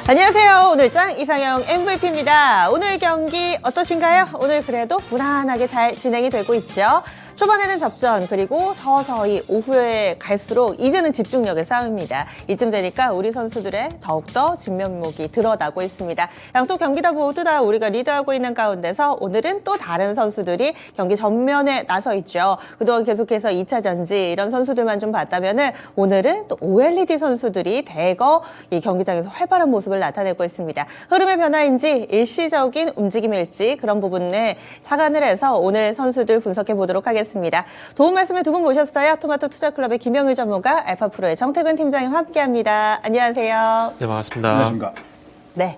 안녕하세요. 오늘장 이상형 MVP입니다. 오늘 경기 어떠신가요? 오늘 그래도 무난하게 잘 진행이 되고 있죠. 초반에는 접전, 그리고 서서히 오후에 갈수록 이제는 집중력의 싸움입니다. 이쯤 되니까 우리 선수들의 더욱더 진면목이 드러나고 있습니다. 양쪽 경기다 모두 다 우리가 리드하고 있는 가운데서 오늘은 또 다른 선수들이 경기 전면에 나서 있죠. 그동안 계속해서 2차 전지 이런 선수들만 좀 봤다면은 오늘은 또 OLED 선수들이 대거 이 경기장에서 활발한 모습을 나타내고 있습니다. 흐름의 변화인지 일시적인 움직임일지 그런 부분에 착안을 해서 오늘 선수들 분석해 보도록 하겠습니다. 도움 말씀에 두 분 모셨어요. 토마토 투자클럽의 김영일 전무가 알파프로의 정태근 팀장님 함께합니다. 안녕하세요. 네, 반갑습니다. 안녕하십니까. 네.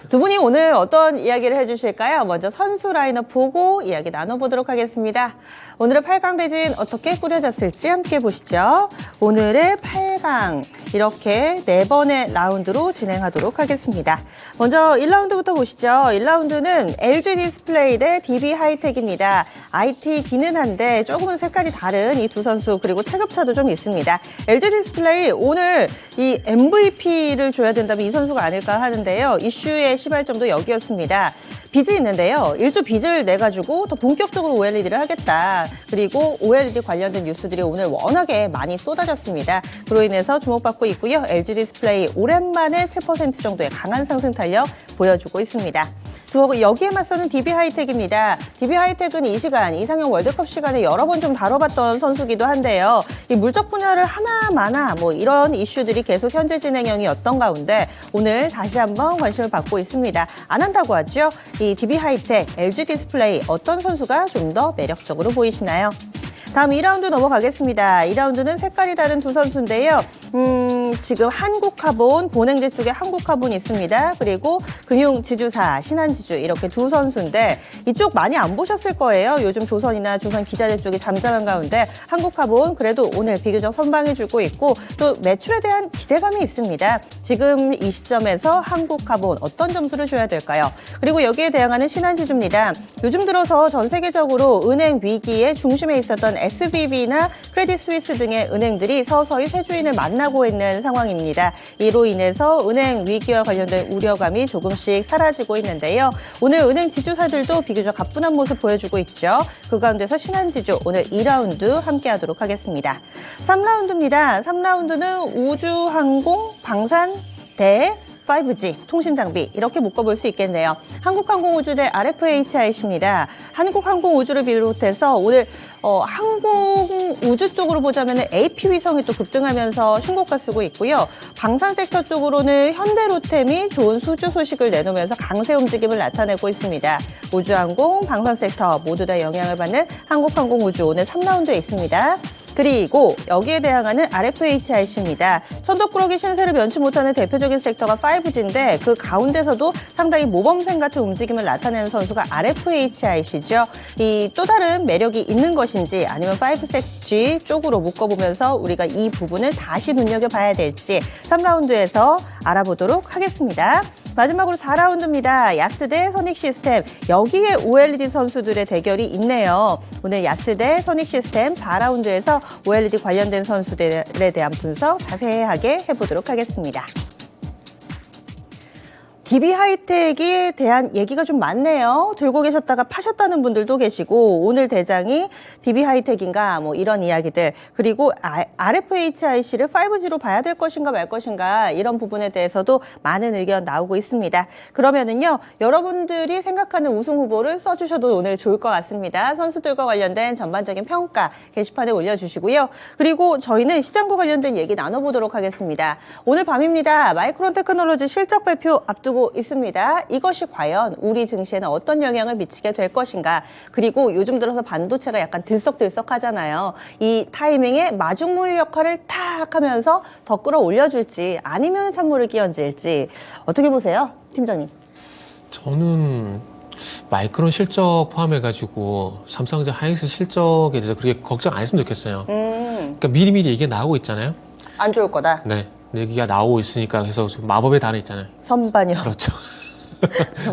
두 분이 오늘 어떤 이야기를 해주실까요? 먼저 선수 라인업 보고 이야기 나눠보도록 하겠습니다. 오늘의 8강 대진 어떻게 꾸려졌을지 함께 보시죠. 오늘의 8강 이렇게 4번의 라운드로 진행하도록 하겠습니다. 먼저 1라운드부터 보시죠. 1라운드는 LG 디스플레이 대 DB 하이텍입니다. IT기는 한데 조금은 색깔이 다른 이 두 선수 그리고 체급차도 좀 있습니다. LG 디스플레이 오늘 이 MVP를 줘야 된다면 이 선수가 아닐까 하는데요. 이슈의 시발점도 여기였습니다. 빚이 있는데요. 1조 빚을 내가지고 더 본격적으로 OLED를 하겠다. 그리고 OLED 관련된 뉴스들이 오늘 워낙에 많이 쏟아졌습니다. 그로 인해서 주목받고 있고요. LG 디스플레이 오랜만에 7% 정도의 강한 상승 탄력 보여주고 있습니다. 여기에 맞서는 DB 하이텍입니다. DB 하이텍은 이 시간, 이상형 월드컵 시간에 여러 번 좀 다뤄봤던 선수기도 한데요. 이 물적 분야를 하나마나 뭐 이런 이슈들이 계속 현재 진행형이었던 가운데 오늘 다시 한번 관심을 받고 있습니다. 안 한다고 하죠. 이 DB 하이텍, LG 디스플레이 어떤 선수가 좀 더 매력적으로 보이시나요? 다음 2라운드 넘어가겠습니다. 2라운드는 색깔이 다른 두 선수인데요. 지금 한국카본, 본행제 쪽에 한국카본이 있습니다. 그리고 금융지주사, 신한지주 이렇게 두 선수인데 이쪽 많이 안 보셨을 거예요. 요즘 조선이나 조선 기자재 쪽이 잠잠한 가운데 한국카본 그래도 오늘 비교적 선방해주고 있고 또 매출에 대한 기대감이 있습니다. 지금 이 시점에서 한국카본 어떤 점수를 줘야 될까요? 그리고 여기에 대항하는 신한지주입니다. 요즘 들어서 전 세계적으로 은행 위기의 중심에 있었던 SVB나 크레딧 스위스 등의 은행들이 서서히 새 주인을 만나고 있는 상황입니다. 이로 인해서 은행 위기와 관련된 우려감이 조금씩 사라지고 있는데요. 오늘 은행 지주사들도 비교적 가뿐한 모습 보여주고 있죠. 그 가운데서 신한지주 오늘 2라운드 함께하도록 하겠습니다. 3라운드입니다. 3라운드는 우주항공, 방산, 대 5G, 통신장비 이렇게 묶어볼 수 있겠네요. 한국항공우주 대 RFHIC입니다. 한국항공우주를 비롯해서 오늘 항공우주 쪽으로 보자면 AP위성이 또 급등하면서 신고가 쓰고 있고요. 방산 섹터 쪽으로는 현대로템이 좋은 수주 소식을 내놓으면서 강세 움직임을 나타내고 있습니다. 우주항공, 방산 섹터 모두 다 영향을 받는 한국항공우주 오늘 3라운드에 있습니다. 그리고 여기에 대항하는 RFHIC입니다. 천덕꾸러기 신세를 면치 못하는 대표적인 섹터가 5G인데 그 가운데서도 상당히 모범생 같은 움직임을 나타내는 선수가 RFHIC죠. 이 또 다른 매력이 있는 것인지 아니면 5G 쪽으로 묶어보면서 우리가 이 부분을 다시 눈여겨봐야 될지 3라운드에서 알아보도록 하겠습니다. 마지막으로 4라운드입니다. 야스 대 선익시스템. 여기에 OLED 선수들의 대결이 있네요. 오늘 야스 대 선익시스템 4라운드에서 OLED 관련된 선수들에 대한 분석 자세하게 해보도록 하겠습니다. DB 하이텍에 대한 얘기가 좀 많네요. 들고 계셨다가 파셨다는 분들도 계시고 오늘 대장이 DB 하이텍인가 뭐 이런 이야기들 그리고 RFHIC를 5G로 봐야 될 것인가 말 것인가 이런 부분에 대해서도 많은 의견 나오고 있습니다. 그러면은요 여러분들이 생각하는 우승 후보를 써주셔도 오늘 좋을 것 같습니다. 선수들과 관련된 전반적인 평가 게시판에 올려주시고요. 그리고 저희는 시장과 관련된 얘기 나눠보도록 하겠습니다. 오늘 밤입니다. 마이크론 테크놀로지 실적 발표 앞두고 있습니다. 이것이 과연 우리 증시에는 어떤 영향을 미치게 될 것인가. 그리고 요즘 들어서 반도체가 약간 들썩들썩 하잖아요. 이 타이밍에 마중물 역할을 탁 하면서 더 끌어올려줄지 아니면 찬물을 끼얹을지 어떻게 보세요? 팀장님. 저는 마이크론 실적 포함해가지고 삼성전자 하이닉스 실적에 대해서 그렇게 걱정 안 했으면 좋겠어요. 그러니까 미리미리 얘기가 나오고 있잖아요. 안 좋을 거다. 네. 얘기가 나오고 있으니까 그래서 마법의 단어 있잖아요. 선반영. 그렇죠.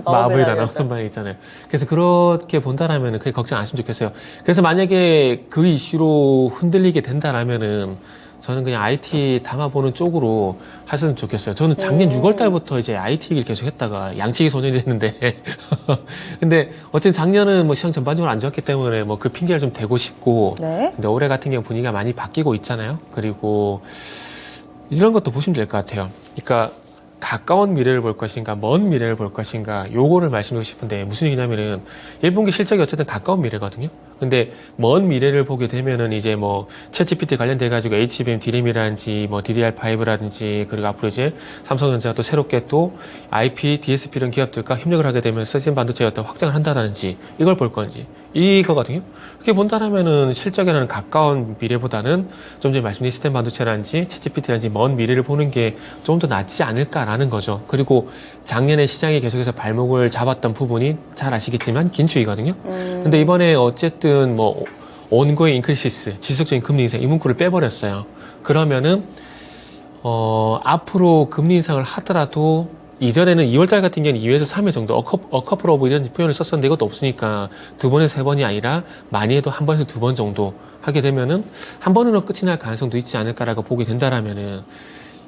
마법의 단어 선반영 있잖아요. 그래서 그렇게 본다라면 그게 걱정 안 했으면 좋겠어요. 그래서 만약에 그 이슈로 흔들리게 된다라면은 저는 그냥 IT 담아보는 쪽으로 하셨으면 좋겠어요. 저는 작년 6월 달부터 이제 IT 얘기를 계속 했다가 양치기 소년이 됐는데. 근데 어쨌든 작년은 뭐 시장 전반적으로 안 좋았기 때문에 뭐 그 핑계를 좀 대고 싶고. 네. 근데 올해 같은 경우 분위기가 많이 바뀌고 있잖아요. 그리고 이런 것도 보시면 될 것 같아요. 그러니까 가까운 미래를 볼 것인가, 먼 미래를 볼 것인가, 요거를 말씀드리고 싶은데 무슨 얘기냐면은 1분기 실적이 어쨌든 가까운 미래거든요. 근데 먼 미래를 보게 되면은 이제 뭐 챗GPT 관련돼 가지고 HBM DRAM이라든지 뭐 DDR5라든지 그리고 앞으로 이제 삼성전자가 또 새롭게 또 IP, DSP 이런 기업들과 협력을 하게 되면 서진 반도체의 어떤 확장을 한다든지 이걸 볼 건지 이거거든요. 그렇게 본다라면은 실적에는 가까운 미래보다는 좀 전에 말씀드린 시스템 반도체라든지 챗GPT라든지 먼 미래를 보는 게 좀 더 낫지 않을까라는 거죠. 그리고 작년에 시장이 계속해서 발목을 잡았던 부분이 잘 아시겠지만 긴축이거든요. 근데 이번에 어쨌든 뭐 온고잉 인크리시스, 지속적인 금리 인상 이 문구를 빼버렸어요. 그러면은 앞으로 금리 인상을 하더라도 이전에는 2월달 같은 경우는 2회에서 3회 정도 어커플 오브 이런 표현을 썼었는데 이것도 없으니까 2번에서 3번이 아니라 많이 해도 1번에서 2번 정도 하게 되면은 한 번으로 끝이 날 가능성도 있지 않을까라고 보게 된다라면은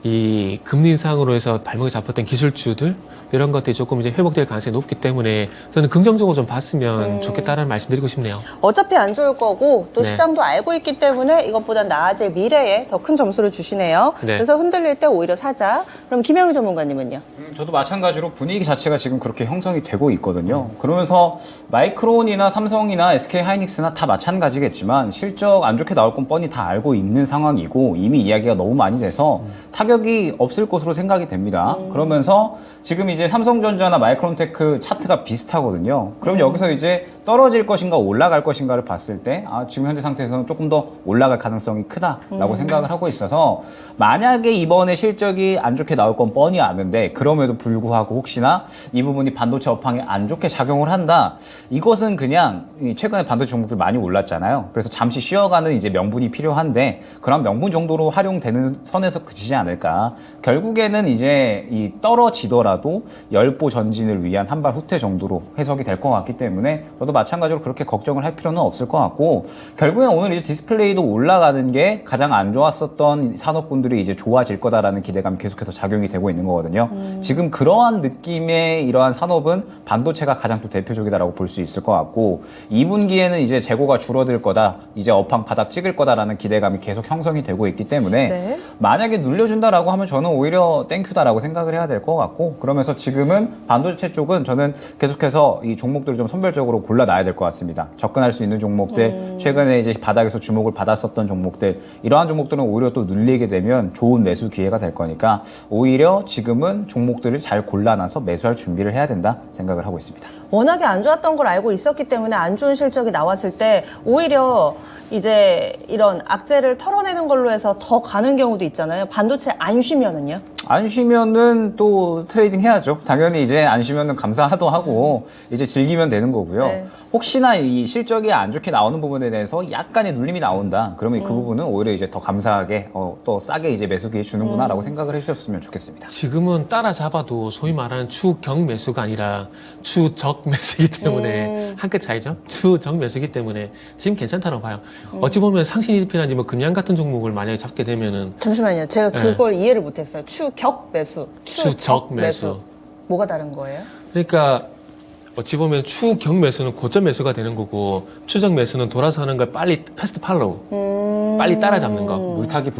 이 금리 인상으로 해서 발목이 잡혔던 기술주들 이런 것들이 조금 이제 회복될 가능성이 높기 때문에 저는 긍정적으로 좀 봤으면 좋겠다라는 말씀드리고 싶네요. 어차피 안 좋을 거고 또 네. 시장도 알고 있기 때문에 이것보단 나아질 미래에 더 큰 점수를 주시네요. 네. 그래서 흔들릴 때 오히려 사자. 그럼 김영희 전문가님은요? 저도 마찬가지로 분위기 자체가 지금 그렇게 형성이 되고 있거든요. 그러면서 마이크론이나 삼성이나 SK 하이닉스나 다 마찬가지겠지만 실적 안 좋게 나올 건 뻔히 다 알고 있는 상황이고 이미 이야기가 너무 많이 돼서 타격이 없을 것으로 생각이 됩니다. 그러면서 지금 이제 삼성전자나 마이크론테크 차트가 비슷하거든요. 그럼 여기서 이제 떨어질 것인가 올라갈 것인가를 봤을 때 지금 현재 상태에서는 조금 더 올라갈 가능성이 크다라고 생각을 하고 있어서 만약에 이번에 실적이 안 좋게 나올 건 뻔히 아는데 그럼에도 불구하고 혹시나 이 부분이 반도체 업황에 안 좋게 작용을 한다. 이것은 그냥 최근에 반도체 종목들 많이 올랐잖아요. 그래서 잠시 쉬어가는 이제 명분이 필요한데 그런 명분 정도로 활용되는 선에서 그치지 않을까. 결국에는 이제 이 떨어지더라도 열보 전진을 위한 한 발 후퇴 정도로 해석이 될 것 같기 때문에 저도 마찬가지로 그렇게 걱정을 할 필요는 없을 것 같고 결국엔 오늘 이제 디스플레이도 올라가는 게 가장 안 좋았었던 산업군들이 이제 좋아질 거다라는 기대감이 계속해서 작용이 되고 있는 거거든요. 지금 그러한 느낌의 이러한 산업은 반도체가 가장 또 대표적이다라고 볼 수 있을 것 같고 2분기에는 이제 재고가 줄어들 거다, 이제 업황 바닥 찍을 거다라는 기대감이 계속 형성이 되고 있기 때문에 네. 만약에 눌려준다라고 하면 저는 오히려 땡큐다라고 생각을 해야 될 것 같고 그러면서 지금은 반도체 쪽은 저는 계속해서 이 종목들을 좀 선별적으로 골라놔야 될 것 같습니다. 접근할 수 있는 종목들, 최근에 이제 바닥에서 주목을 받았었던 종목들, 이러한 종목들은 오히려 또 눌리게 되면 좋은 매수 기회가 될 거니까 오히려 지금은 종목들을 잘 골라놔서 매수할 준비를 해야 된다 생각을 하고 있습니다. 워낙에 안 좋았던 걸 알고 있었기 때문에 안 좋은 실적이 나왔을 때 오히려 이제 이런 악재를 털어내는 걸로 해서 더 가는 경우도 있잖아요. 반도체 안 쉬면은요? 안 쉬면은 또 트레이딩 해야죠. 당연히 이제 안 쉬면은 감사하도 하고 이제 즐기면 되는 거고요. 네. 혹시나 이 실적이 안 좋게 나오는 부분에 대해서 약간의 눌림이 나온다. 그러면 그 부분은 오히려 이제 더 감사하게 또 싸게 이제 매수 기회 주는구나라고 생각을 해주셨으면 좋겠습니다. 지금은 따라잡아도 소위 말하는 추경 매수가 아니라 추적 매수이기 때문에 한 끗 차이죠. 추적 매수이기 때문에 지금 괜찮다고 봐요. 어찌 보면 상신 ETP나 뭐 금양 같은 종목을 만약에 잡게 되면은 잠시만요. 제가 그걸 이해를 못했어요. 추격 매수, 추적 매수. 뭐가 다른 거예요? 그러니까 어찌 보면 추경 매수는 고점 매수가 되는 거고 추적 매수는 돌아서 하는 걸 빨리 패스트 팔로우 빨리 따라잡는 거. 물타기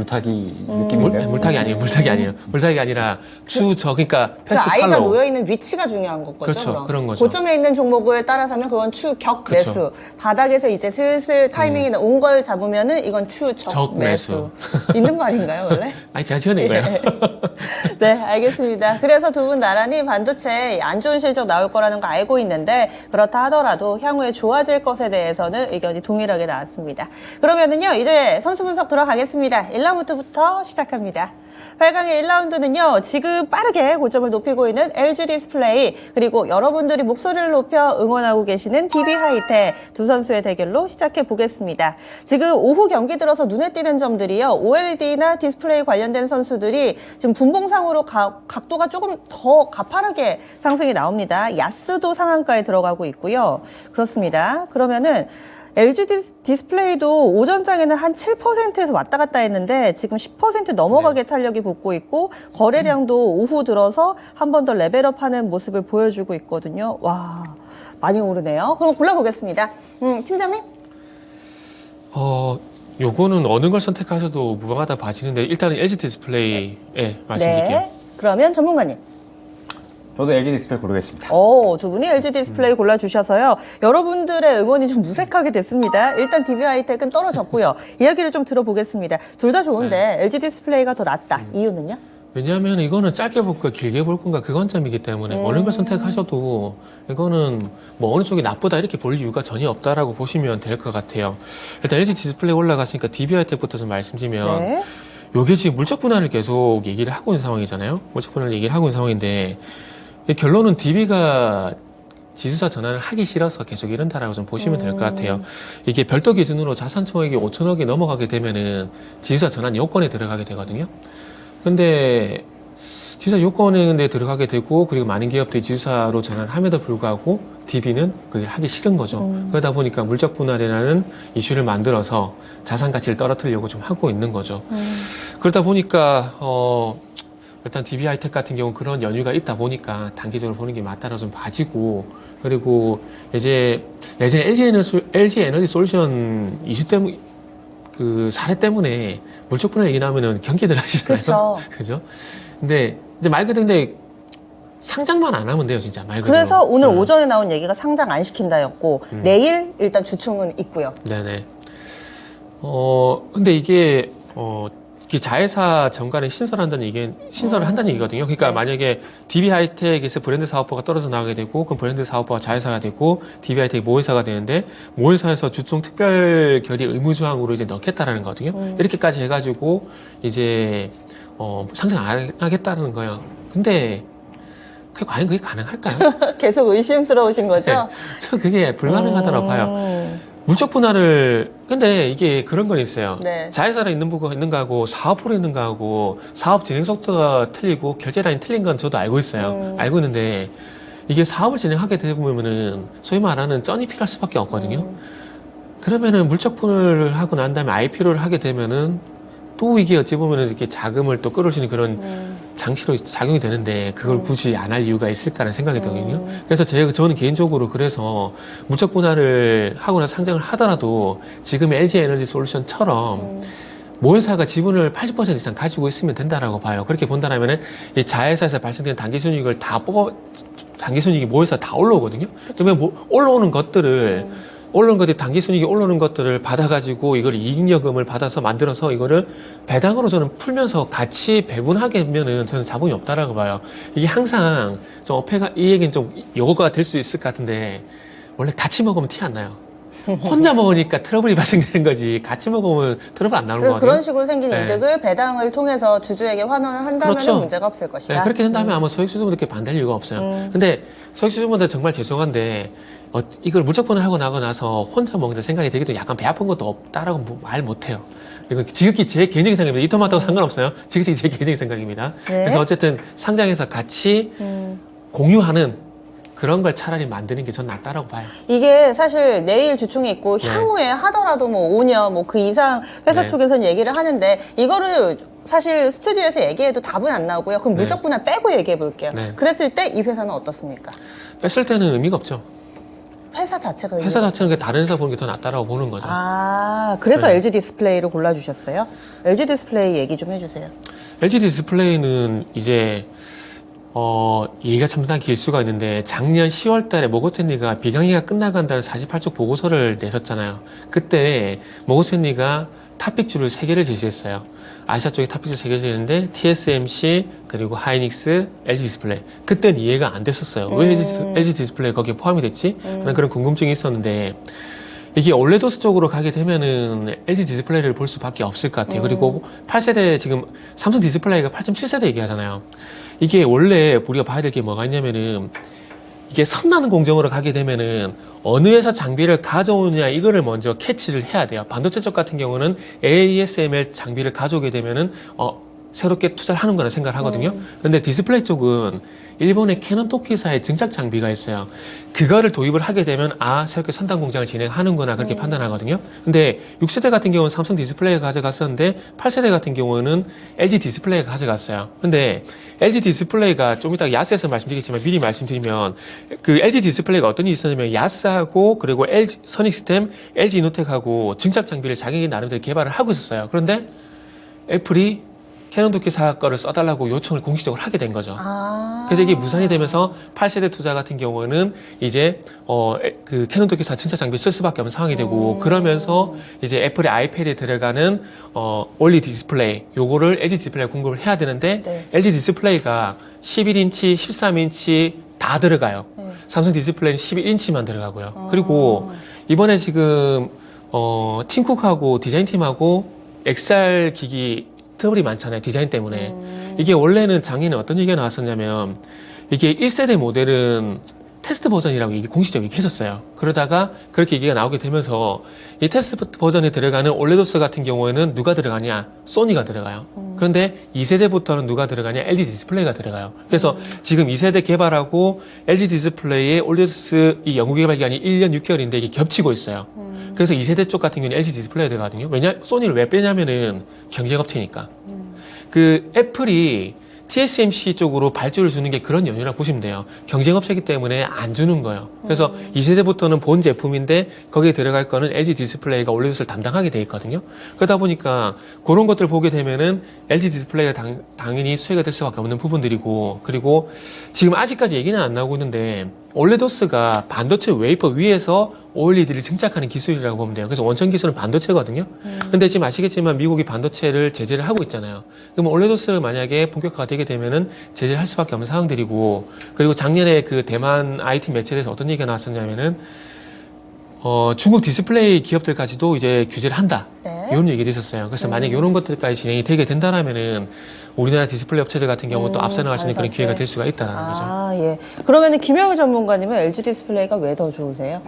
느낌인데요. 물타기 아니에요. 물타기 아니에요. 물타기 아니라 추적 그러니까 그 패스트 아이가 팔로우. 놓여 있는 위치가 중요한 거죠. 그렇죠. 그럼. 그런 거죠. 고점에 있는 종목을 따라서면 그건 추격 그렇죠. 매수. 바닥에서 이제 슬슬 타이밍이 온 걸 잡으면은 이건 추적 적 매수. 매수. 있는 말인가요, 원래? 아니 제가 지어낸 거예요. 네, 알겠습니다. 그래서 두 분 나란히 반도체 안 좋은 실적 나올 거라는 거 알고 있는데 그렇다 하더라도 향후에 좋아질 것에 대해서는 의견이 동일하게 나왔습니다. 그러면은요, 이제 선수 분석 들어가겠습니다. 1라운드부터 시작합니다. 8강의 1라운드는요, 지금 빠르게 고점을 높이고 있는 LG 디스플레이, 그리고 여러분들이 목소리를 높여 응원하고 계시는 DB 하이텍 두 선수의 대결로 시작해 보겠습니다. 지금 오후 경기 들어서 눈에 띄는 점들이요, OLED나 디스플레이 관련된 선수들이 지금 분봉상으로 각도가 조금 더 가파르게 상승이 나옵니다. 야스도 상한가에 들어가고 있고요. 그렇습니다. 그러면은 LG 디스플레이도 오전장에는 한 7%에서 왔다 갔다 했는데 지금 10% 넘어가게 탄력이 붙고 있고 거래량도 오후 들어서 한 번 더 레벨업하는 모습을 보여주고 있거든요. 와, 많이 오르네요. 그럼 골라보겠습니다. 팀장님? 요거는 어느 걸 선택하셔도 무방하다 봐지는데 일단은 LG 디스플레이에 말씀드릴게요. 네. 그러면 전문가님. 저도 LG 디스플레이 고르겠습니다. 두 분이 LG 디스플레이 골라주셔서요. 여러분들의 응원이 좀 무색하게 됐습니다. 일단 DB 하이텍은 떨어졌고요. 이야기를 좀 들어보겠습니다. 둘 다 좋은데 LG 디스플레이가 더 낫다. 이유는요? 왜냐하면 이거는 짧게 볼 건가 길게 볼 건가 그 관점이기 때문에 어느 걸 선택하셔도 이거는 뭐 어느 쪽이 나쁘다 이렇게 볼 이유가 전혀 없다라고 보시면 될 것 같아요. 일단 LG 디스플레이 올라갔으니까 DB 하이텍부터 좀 말씀드리면 네. 요게 지금 물적 분할을 계속 얘기를 하고 있는 상황이잖아요. 물적 분할을 얘기를 하고 있는 상황인데 결론은 DB가 지수사 전환을 하기 싫어서 계속 이런다라고 좀 보시면 될 것 같아요. 이게 별도 기준으로 자산 총액이 5천억이 넘어가게 되면은 지수사 전환 요건에 들어가게 되거든요. 근데 지수사 요건에 들어가게 되고 그리고 많은 기업들이 지수사로 전환함에도 불구하고 DB는 그걸 하기 싫은 거죠. 그러다 보니까 물적 분할이라는 이슈를 만들어서 자산 가치를 떨어뜨리려고 좀 하고 있는 거죠. 그러다 보니까 일단 DB 하이텍 같은 경우는 그런 연유가 있다 보니까 단기적으로 보는 게 맞다라고 좀 봐지고 그리고 이제 예전에 LG 에너지 솔루션 이슈 때문에 그 사례 때문에 물적 분할 얘기 나오면은 경기들 하시잖아요. 그죠? 근데 이제 말 그대로 근데 상장만 안 하면 돼요, 진짜 말 그대로. 그래서 오늘 오전에 나온 얘기가 상장 안 시킨다였고 내일 일단 주총은 있고요. 네네. 근데 이게 자회사 정관에 신설을 한다는 얘기거든요. 그러니까 만약에 DB 하이텍에서 브랜드 사업부가 떨어져 나가게 되고, 그럼 브랜드 사업부가 자회사가 되고, DB 하이텍이 모회사가 되는데, 모회사에서 주총 특별 결의 의무 조항으로 이제 넣겠다라는 거거든요. 이렇게까지 해가지고, 이제, 상장 안 하겠다는 거예요. 근데, 과연 그게 가능할까요? 계속 의심스러우신 거죠? 네. 저 그게 불가능하다고 봐요. 물적 분할을 근데 이게 그런 건 있어요. 네. 자회사로 있는 거하고 사업으로 있는 거하고 사업 진행 속도가 틀리고 결제 라인이 틀린 건 저도 알고 있어요. 알고 있는데 이게 사업을 진행하게 되면은 소위 말하는 쩐이 필요할 수밖에 없거든요. 그러면은 물적 분할을 하고 난 다음에 IPO를 하게 되면은 또 이게 어찌 보면은 이렇게 자금을 또 끌어올 수 있는 그런 장치로 작용이 되는데 그걸 굳이 안 할 이유가 있을까라는 생각이 들거든요. 그래서 저는 개인적으로 그래서 물적 분할을 하거나 상장을 하더라도 지금의 LG 에너지 솔루션처럼 모회사가 지분을 80% 이상 가지고 있으면 된다라고 봐요. 그렇게 본다라면은 이 자회사에서 발생된 단기순이익을 단기순이익이 모회사 다 올라오거든요. 그러면 올라오는 것들이 단기순이익이 올라오는 것들을 받아가지고 이걸 이익여금을 받아서 만들어서 이거를 배당으로 저는 풀면서 같이 배분하게 하면은 저는 자본이 없다라고 봐요. 이게 항상 좀 이 얘기는 좀 요거가 될 수 있을 것 같은데 원래 같이 먹으면 티 안 나요. 혼자 먹으니까 트러블이 발생되는 거지 같이 먹으면 트러블 안 나오는 거거든요. 그런 식으로 생긴 네. 이득을 배당을 통해서 주주에게 환원을 한다면 그렇죠. 문제가 없을 것이다. 네, 그렇게 된다면 아마 소액주주분들께 반대할 이유가 없어요. 근데 소액주주분들 정말 죄송한데 이걸 물적 분할하고 나고 나서 혼자 먹는데 생각이 들기도 약간 배 아픈 것도 없다라고 말 못해요. 이건 지극히 제 개인적인 생각입니다. 이 토마토하고 상관없어요. 지극히 제 개인적인 생각입니다. 네. 그래서 어쨌든 상장해서 같이 공유하는 그런 걸 차라리 만드는 게 전 낫다라고 봐요. 이게 사실 내일 주총이 있고 네. 향후에 하더라도 뭐 5년 뭐 그 이상 회사 네. 쪽에서는 얘기를 하는데 이거를 사실 스튜디오에서 얘기해도 답은 안 나오고요. 그럼 네. 물적 분할 빼고 얘기해 볼게요. 네. 그랬을 때 이 회사는 어떻습니까? 뺐을 때는 의미가 없죠. 회사 자체가 회사 자체는 그냥 다른 회사 보는 게 더 낫다라고 보는 거죠. 그래서 네. LG 디스플레이를 골라주셨어요? LG 디스플레이 얘기 좀 해주세요. LG 디스플레이는 이제 얘기가 참 길 수가 있는데 작년 10월 달에 모건스탠리가 비강의가 끝나간다는 48쪽 보고서를 냈었잖아요. 그때 모건스탠리가 탑픽주를 3개를 제시했어요. 아시아 쪽에 탑픽주 3개를 제시했는데 TSMC 그리고 하이닉스, LG 디스플레이. 그때는 이해가 안 됐었어요. 왜 LG 디스플레이 거기에 포함이 됐지? 라는 그런 궁금증이 있었는데 이게 올레도스 쪽으로 가게 되면은 LG 디스플레이를 볼 수밖에 없을 것 같아요. 그리고 8세대 지금 삼성 디스플레이가 8.7세대 얘기하잖아요. 이게 원래 우리가 봐야 될 게 뭐가 있냐면은 이게 선나는 공정으로 가게 되면은 어느 회사 장비를 가져오느냐 이거를 먼저 캐치를 해야 돼요. 반도체 쪽 같은 경우는 ASML 장비를 가져오게 되면은 새롭게 투자를 하는 거라 생각을 하거든요. 근데 디스플레이 쪽은 일본의 캐논 토키사의 증착 장비가 있어요. 그거를 도입을 하게 되면 새롭게 선단 공장을 진행하는구나 그렇게 판단하거든요. 근데 6세대 같은 경우는 삼성 디스플레이가 가져갔었는데 8세대 같은 경우는 LG 디스플레이가 가져갔어요. 근데 LG 디스플레이가 좀 이따 야스에서 말씀드리겠지만 미리 말씀드리면 그 LG 디스플레이가 어떤 일이 있었냐면 야스하고 그리고 LG 선익스템, LG 이노텍하고 증착 장비를 자기 나름대로 개발을 하고 있었어요. 그런데 애플이 캐논 토키사 거를 써달라고 요청을 공식적으로 하게 된 거죠. 그래서 이게 무산이 되면서 8세대 투자 같은 경우는 이제 그 캐논 토키사 증차 장비를 쓸 수밖에 없는 상황이 되고 그러면서 이제 애플의 아이패드에 들어가는 올리 디스플레이 요거를 LG 디스플레이가 공급을 해야 되는데 네. LG 디스플레이가 11인치, 13인치 다 들어가요. 삼성 디스플레이는 11인치만 들어가고요. 그리고 이번에 지금 팀쿡하고 디자인팀하고 XR 기기 트러블이 많잖아요. 디자인 때문에. 이게 원래는 작년에 어떤 얘기가 나왔었냐면 이게 1세대 모델은 테스트 버전이라고 이게 공식적으로 얘기했었어요. 그러다가 그렇게 얘기가 나오게 되면서 이 테스트 버전에 들어가는 올레도스 같은 경우에는 누가 들어가냐? 소니가 들어가요. 그런데 2세대부터는 누가 들어가냐? LG 디스플레이가 들어가요. 그래서 지금 2세대 개발하고 LG 디스플레이의 올레도스 이 연구 개발 기간이 1년 6개월인데 이게 겹치고 있어요. 그래서 2세대 쪽 같은 경우는 LG 디스플레이가 들어가거든요. 소니를 왜 빼냐면은 경쟁업체니까. 그 애플이 TSMC 쪽으로 발주를 주는 게 그런 연유라 보시면 돼요. 경쟁업체이기 때문에 안 주는 거예요. 그래서 2세대부터는 본 제품인데 거기에 들어갈 거는 LG 디스플레이가 올레드를 담당하게 돼 있거든요. 그러다 보니까 그런 것들 보게 되면은 LG 디스플레이가 당연히 수혜가 될 수밖에 없는 부분들이고 그리고 지금 아직까지 얘기는 안 나오고 있는데 올레도스가 반도체 웨이퍼 위에서 OLED를 증착하는 기술이라고 보면 돼요. 그래서 원천 기술은 반도체거든요. 근데 지금 아시겠지만 미국이 반도체를 제재를 하고 있잖아요. 그러면 올레도스 만약에 본격화가 되게 되면은 제재를 할 수밖에 없는 상황들이고 그리고 작년에 그 대만 IT 매체에서 어떤 얘기가 나왔었냐면은 중국 디스플레이 기업들까지도 이제 규제를 한다. 네. 이런 얘기도 있었어요. 그래서 만약에 이런 것들까지 진행이 되게 된다라면은 우리나라 디스플레이 업체들 같은 경우 또 앞서 나갈 수 있는 그런 기회가 될 수가 있다라는 거죠. 예. 그러면은 김영일 전문가님은 LG 디스플레이가 왜 더 좋으세요?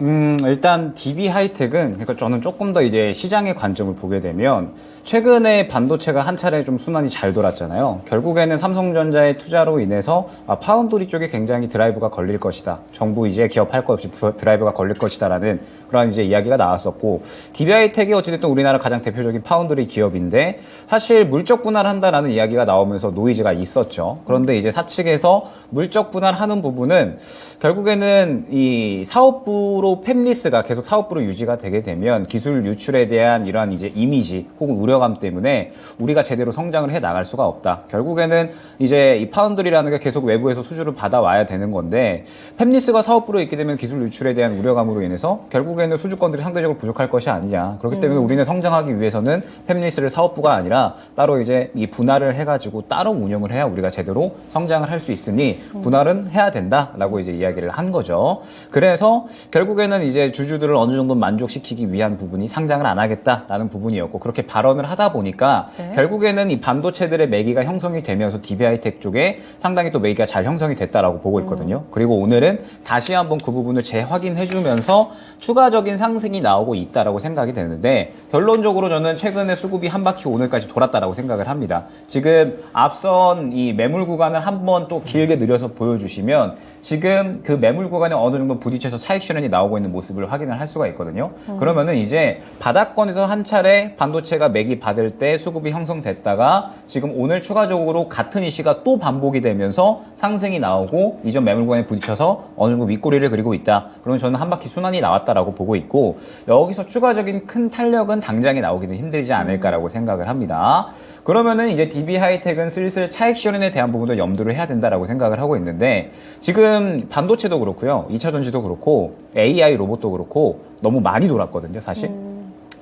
일단 DB 하이텍은 그러니까 저는 조금 더 이제 시장의 관점을 보게 되면 최근에 반도체가 한 차례 좀 순환이 잘 돌았잖아요. 결국에는 삼성전자의 투자로 인해서 파운드리 쪽에 굉장히 드라이브가 걸릴 것이다. 정부 이제 기업할 것 없이 드라이브가 걸릴 것이다라는 그런 이제 이야기가 나왔었고 DB 하이텍이 어찌됐든 우리나라 가장 대표적인 파운드리 기업인데 사실 물적 분할을 한다라는 이야기가 나오면서 노이즈가 있었죠. 그런데 이제 사측에서 물적 분할하는 부분은 결국에는 이 사업부로 팹리스가 계속 사업부로 유지가 되게 되면 기술 유출에 대한 이러한 이제 이미지 혹은 우려감 때문에 우리가 제대로 성장을 해 나갈 수가 없다. 결국에는 이제 이 파운드리라는 게 계속 외부에서 수주를 받아와야 되는 건데 팹리스가 사업부로 있게 되면 기술 유출에 대한 우려감으로 인해서 결국에는 수주권들이 상대적으로 부족할 것이 아니냐. 그렇기 때문에 우리는 성장하기 위해서는 팹리스를 사업부가 아니라 따로 이제 이 분할을 해가지고 따로 운영을 해야 우리가 제대로 성장을 할 수 있으니 분할은 해야 된다라고 이제 이야기를 한 거죠. 그래서 결국에는 이제 주주들을 어느 정도 만족시키기 위한 부분이 상장을 안 하겠다라는 부분이었고 그렇게 발언을 하다 보니까 네. 결국에는 이 반도체들의 매기가 형성이 되면서 DB하이텍 쪽에 상당히 또 매기가 잘 형성이 됐다라고 보고 있거든요. 그리고 오늘은 다시 한번 그 부분을 재확인해주면서 추가적인 상승이 나오고 있다라고 생각이 되는데 결론적으로 저는 최근에 수급이 한 바퀴 오늘까지 돌았다라고 생각을 합니다. 지금 앞선 이 매물 구간을 한번 또 길게 늘려서 보여주시면 지금 그 매물 구간에 어느 정도 부딪혀서 차익 실현이 나오고 있는 모습을 확인을 할 수가 있거든요. 그러면은 이제 바닥권에서 한 차례 반도체가 매기 받을 때 수급이 형성됐다가 지금 오늘 추가적으로 같은 이슈가 또 반복이 되면서 상승이 나오고 이전 매물 구간에 부딪혀서 어느 정도 윗꼬리를 그리고 있다. 그러면 저는 한 바퀴 순환이 나왔다라고 보고 있고 여기서 추가적인 큰 탄력은 당장에 나오기는 힘들지 않을까라고 생각을 합니다. 그러면은 이제 DB 하이텍은 슬슬 차익 실현에 대한 부분도 염두를 해야 된다라고 생각을 하고 있는데 지금 반도체도 그렇고요. 2차 전지도 그렇고 AI 로봇도 그렇고 너무 많이 돌았거든요, 사실.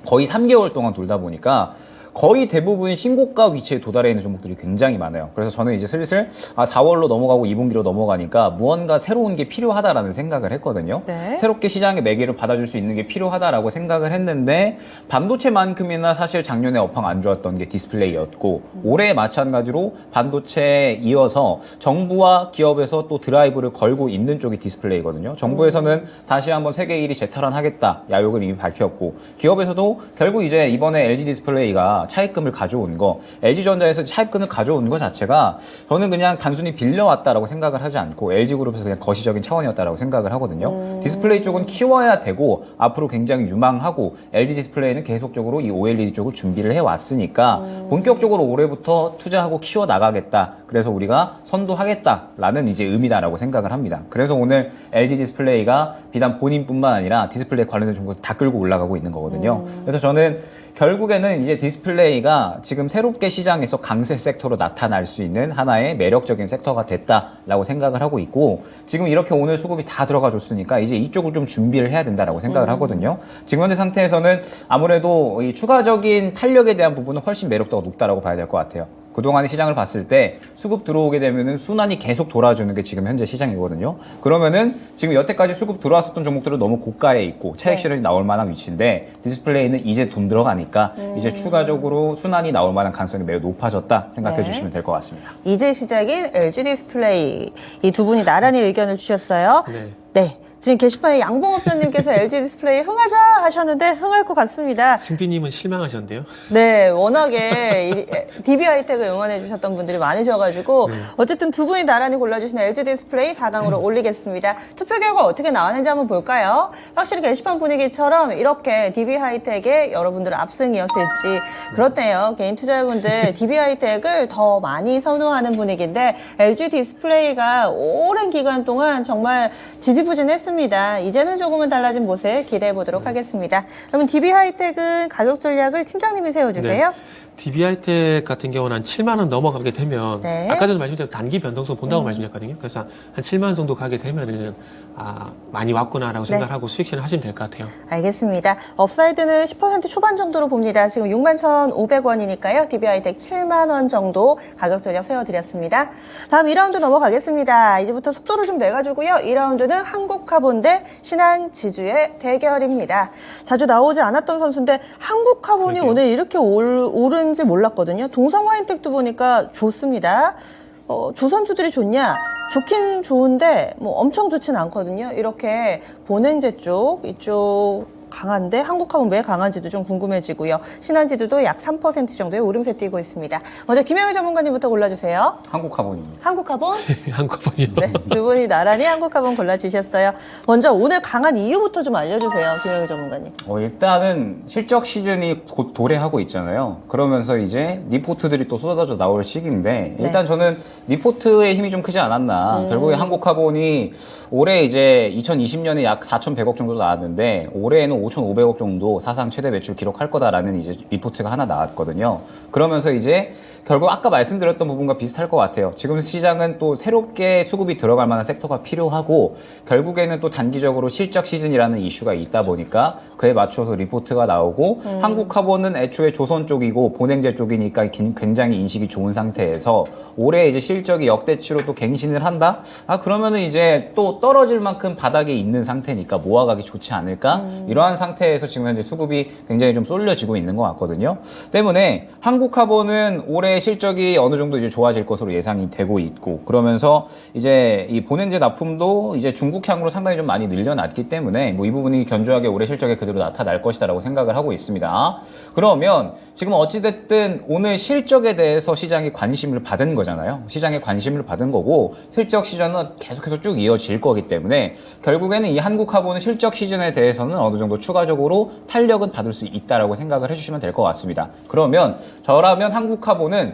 거의 3개월 동안 돌다 보니까 거의 대부분 신고가 위치에 도달해 있는 종목들이 굉장히 많아요. 그래서 저는 이제 슬슬 4월로 넘어가고 2분기로 넘어가니까 무언가 새로운 게 필요하다라는 생각을 했거든요. 네. 새롭게 시장의 매개를 받아줄 수 있는 게 필요하다라고 생각을 했는데 반도체만큼이나 사실 작년에 업황 안 좋았던 게 디스플레이였고 올해 마찬가지로 반도체에 이어서 정부와 기업에서 또 드라이브를 걸고 있는 쪽이 디스플레이거든요. 정부에서는 다시 한번 세계 1위 재탈환하겠다 야욕을 이미 밝혔고 기업에서도 결국 이제 이번에 LG 디스플레이가 LG전자가 차입금을 가져온 거, LG전자에서 차입금을 가져온 거 자체가 저는 그냥 단순히 빌려왔다라고 생각을 하지 않고 LG그룹에서 그냥 거시적인 차원이었다라고 생각을 하거든요. 디스플레이 쪽은 키워야 되고 앞으로 굉장히 유망하고 LG 디스플레이는 계속적으로 이 OLED 쪽을 준비를 해왔으니까 본격적으로 올해부터 투자하고 키워 나가겠다. 그래서 우리가 선도하겠다라는 이제 의미다라고 생각을 합니다. 그래서 오늘 LG 디스플레이가 비단 본인뿐만 아니라 디스플레이 관련된 종목 다 끌고 올라가고 있는 거거든요. 그래서 저는 결국에는 이제 디스플레이가 지금 새롭게 시장에서 강세 섹터로 나타날 수 있는 하나의 매력적인 섹터가 됐다라고 생각을 하고 있고, 지금 이렇게 오늘 수급이 다 들어가 줬으니까 이제 이쪽을 좀 준비를 해야 된다라고 생각을 하거든요. 지금 현재 상태에서는 아무래도 이 추가적인 탄력에 대한 부분은 훨씬 매력도가 높다라고 봐야 될 것 같아요. 그동안의 시장을 봤을 때 수급 들어오게 되면은 순환이 계속 돌아주는 게 지금 현재 시장이거든요. 그러면은 지금 여태까지 수급 들어왔었던 종목들은 너무 고가에 있고 차익 실현이 나올 만한 위치인데, 디스플레이는 이제 돈 들어가니까 이제 추가적으로 순환이 나올 만한 가능성이 매우 높아졌다 생각해 주시면 될 것 같습니다. 이제 시작인 LG 디스플레이. 이 두 분이 나란히 의견을 주셨어요. 네. 지금 게시판에 양봉업자님께서 LG 디스플레이 흥하자 하셨는데 흥할 것 같습니다. 승비님은 실망하셨는데요. 네, 워낙에 DB 하이텍을 응원해 주셨던 분들이 많으셔가지고 어쨌든 두 분이 나란히 골라주신 LG 디스플레이 4강으로 올리겠습니다. 투표 결과 어떻게 나왔는지 한번 볼까요? 확실히 게시판 분위기처럼 이렇게 DB 하이텍의 여러분들 압승이었을지 그렇네요. 개인 투자자분들 DB 하이텍을 더 많이 선호하는 분위기인데 LG 디스플레이가 오랜 기간 동안 정말 지지부진했습니다. 이제는 조금은 달라진 모습 기대해 보도록 하겠습니다. 그러면 DB 하이텍은 가격 전략을 팀장님이 세워주세요. DB하이텍 같은 경우는 한 7만 원 넘어가게 되면 네. 아까 전에 말씀드린 단기 변동성 본다고 말씀드렸거든요. 그래서 한 7만 원 정도 가게 되면은 많이 왔구나라고 생각하고 수익 실현 하시면 될 것 같아요. 알겠습니다. 업사이드는 10% 초반 정도로 봅니다. 지금 61,500원이니까요. DB하이텍 7만 원 정도 가격 전략 세워드렸습니다. 다음 2라운드 넘어가겠습니다. 이제부터 속도를 좀 내가지고요. 2라운드는 한국카본 대 신한지주의 대결입니다. 자주 나오지 않았던 선수인데 한국카본이 그러게요. 오늘 이렇게 오른지 몰랐거든요. 동성화인텍도 보니까 좋습니다. 조선주들이 좋냐? 좋긴 좋은데 뭐 엄청 좋진 않거든요. 이렇게 본행제 쪽 이쪽 강한데 한국하면 왜 강한지도 좀 궁금해지고요. 신한지주도 약 3% 정도의 오름세 띄고 있습니다. 먼저 김영일 전문가님부터 골라주세요. 한국카본입니다. 한국카본? 한꺼번이요. 네, 두 분이 나란히 한국카본 골라주셨어요. 먼저 오늘 강한 이유부터 좀 알려주세요. 김영일 전문가님. 일단은 실적 시즌이 곧 도래하고 있잖아요. 그러면서 이제 리포트들이 또 쏟아져 나올 시기인데, 일단 저는 리포트의 힘이 좀 크지 않았나. 결국에 한국카본이 올해 이제 2020년에 약 4,100억 정도 나왔는데 올해에는 5,500억 정도 사상 최대 매출 기록할 거다라는 이제 리포트가 하나 나왔거든요. 그러면서 이제 결국 아까 말씀드렸던 부분과 비슷할 것 같아요. 지금 시장은 또 새롭게 수급이 들어갈 만한 섹터가 필요하고, 결국에는 또 단기적으로 실적 시즌이라는 이슈가 있다 보니까 그에 맞춰서 리포트가 나오고, 한국카본은 애초에 조선 쪽이고 본행제 쪽이니까 굉장히 인식이 좋은 상태에서 올해 이제 실적이 역대치로 또 갱신을 한다? 그러면은 이제 또 떨어질 만큼 바닥에 있는 상태니까 모아가기 좋지 않을까? 이러한 상태에서 지금 현재 수급이 굉장히 좀 쏠려지고 있는 것 같거든요. 때문에 한국카본은 올해 실적이 어느 정도 이제 좋아질 것으로 예상이 되고 있고, 그러면서 이제 이 본행제 납품도 이제 중국향으로 상당히 좀 많이 늘려놨기 때문에 뭐 이 부분이 견조하게 올해 실적에 그대로 나타날 것이다라고 생각을 하고 있습니다. 그러면 지금 어찌됐든 오늘 실적에 대해서 시장이 관심을 받은 거잖아요. 시장에 관심을 받은 거고, 실적 시즌은 계속해서 쭉 이어질 거기 때문에 결국에는 이 한국카본은 실적 시즌에 대해서는 어느 정도 추가적으로 탄력은 받을 수 있다라고 생각을 해주시면 될 것 같습니다. 그러면 저라면 한국카본은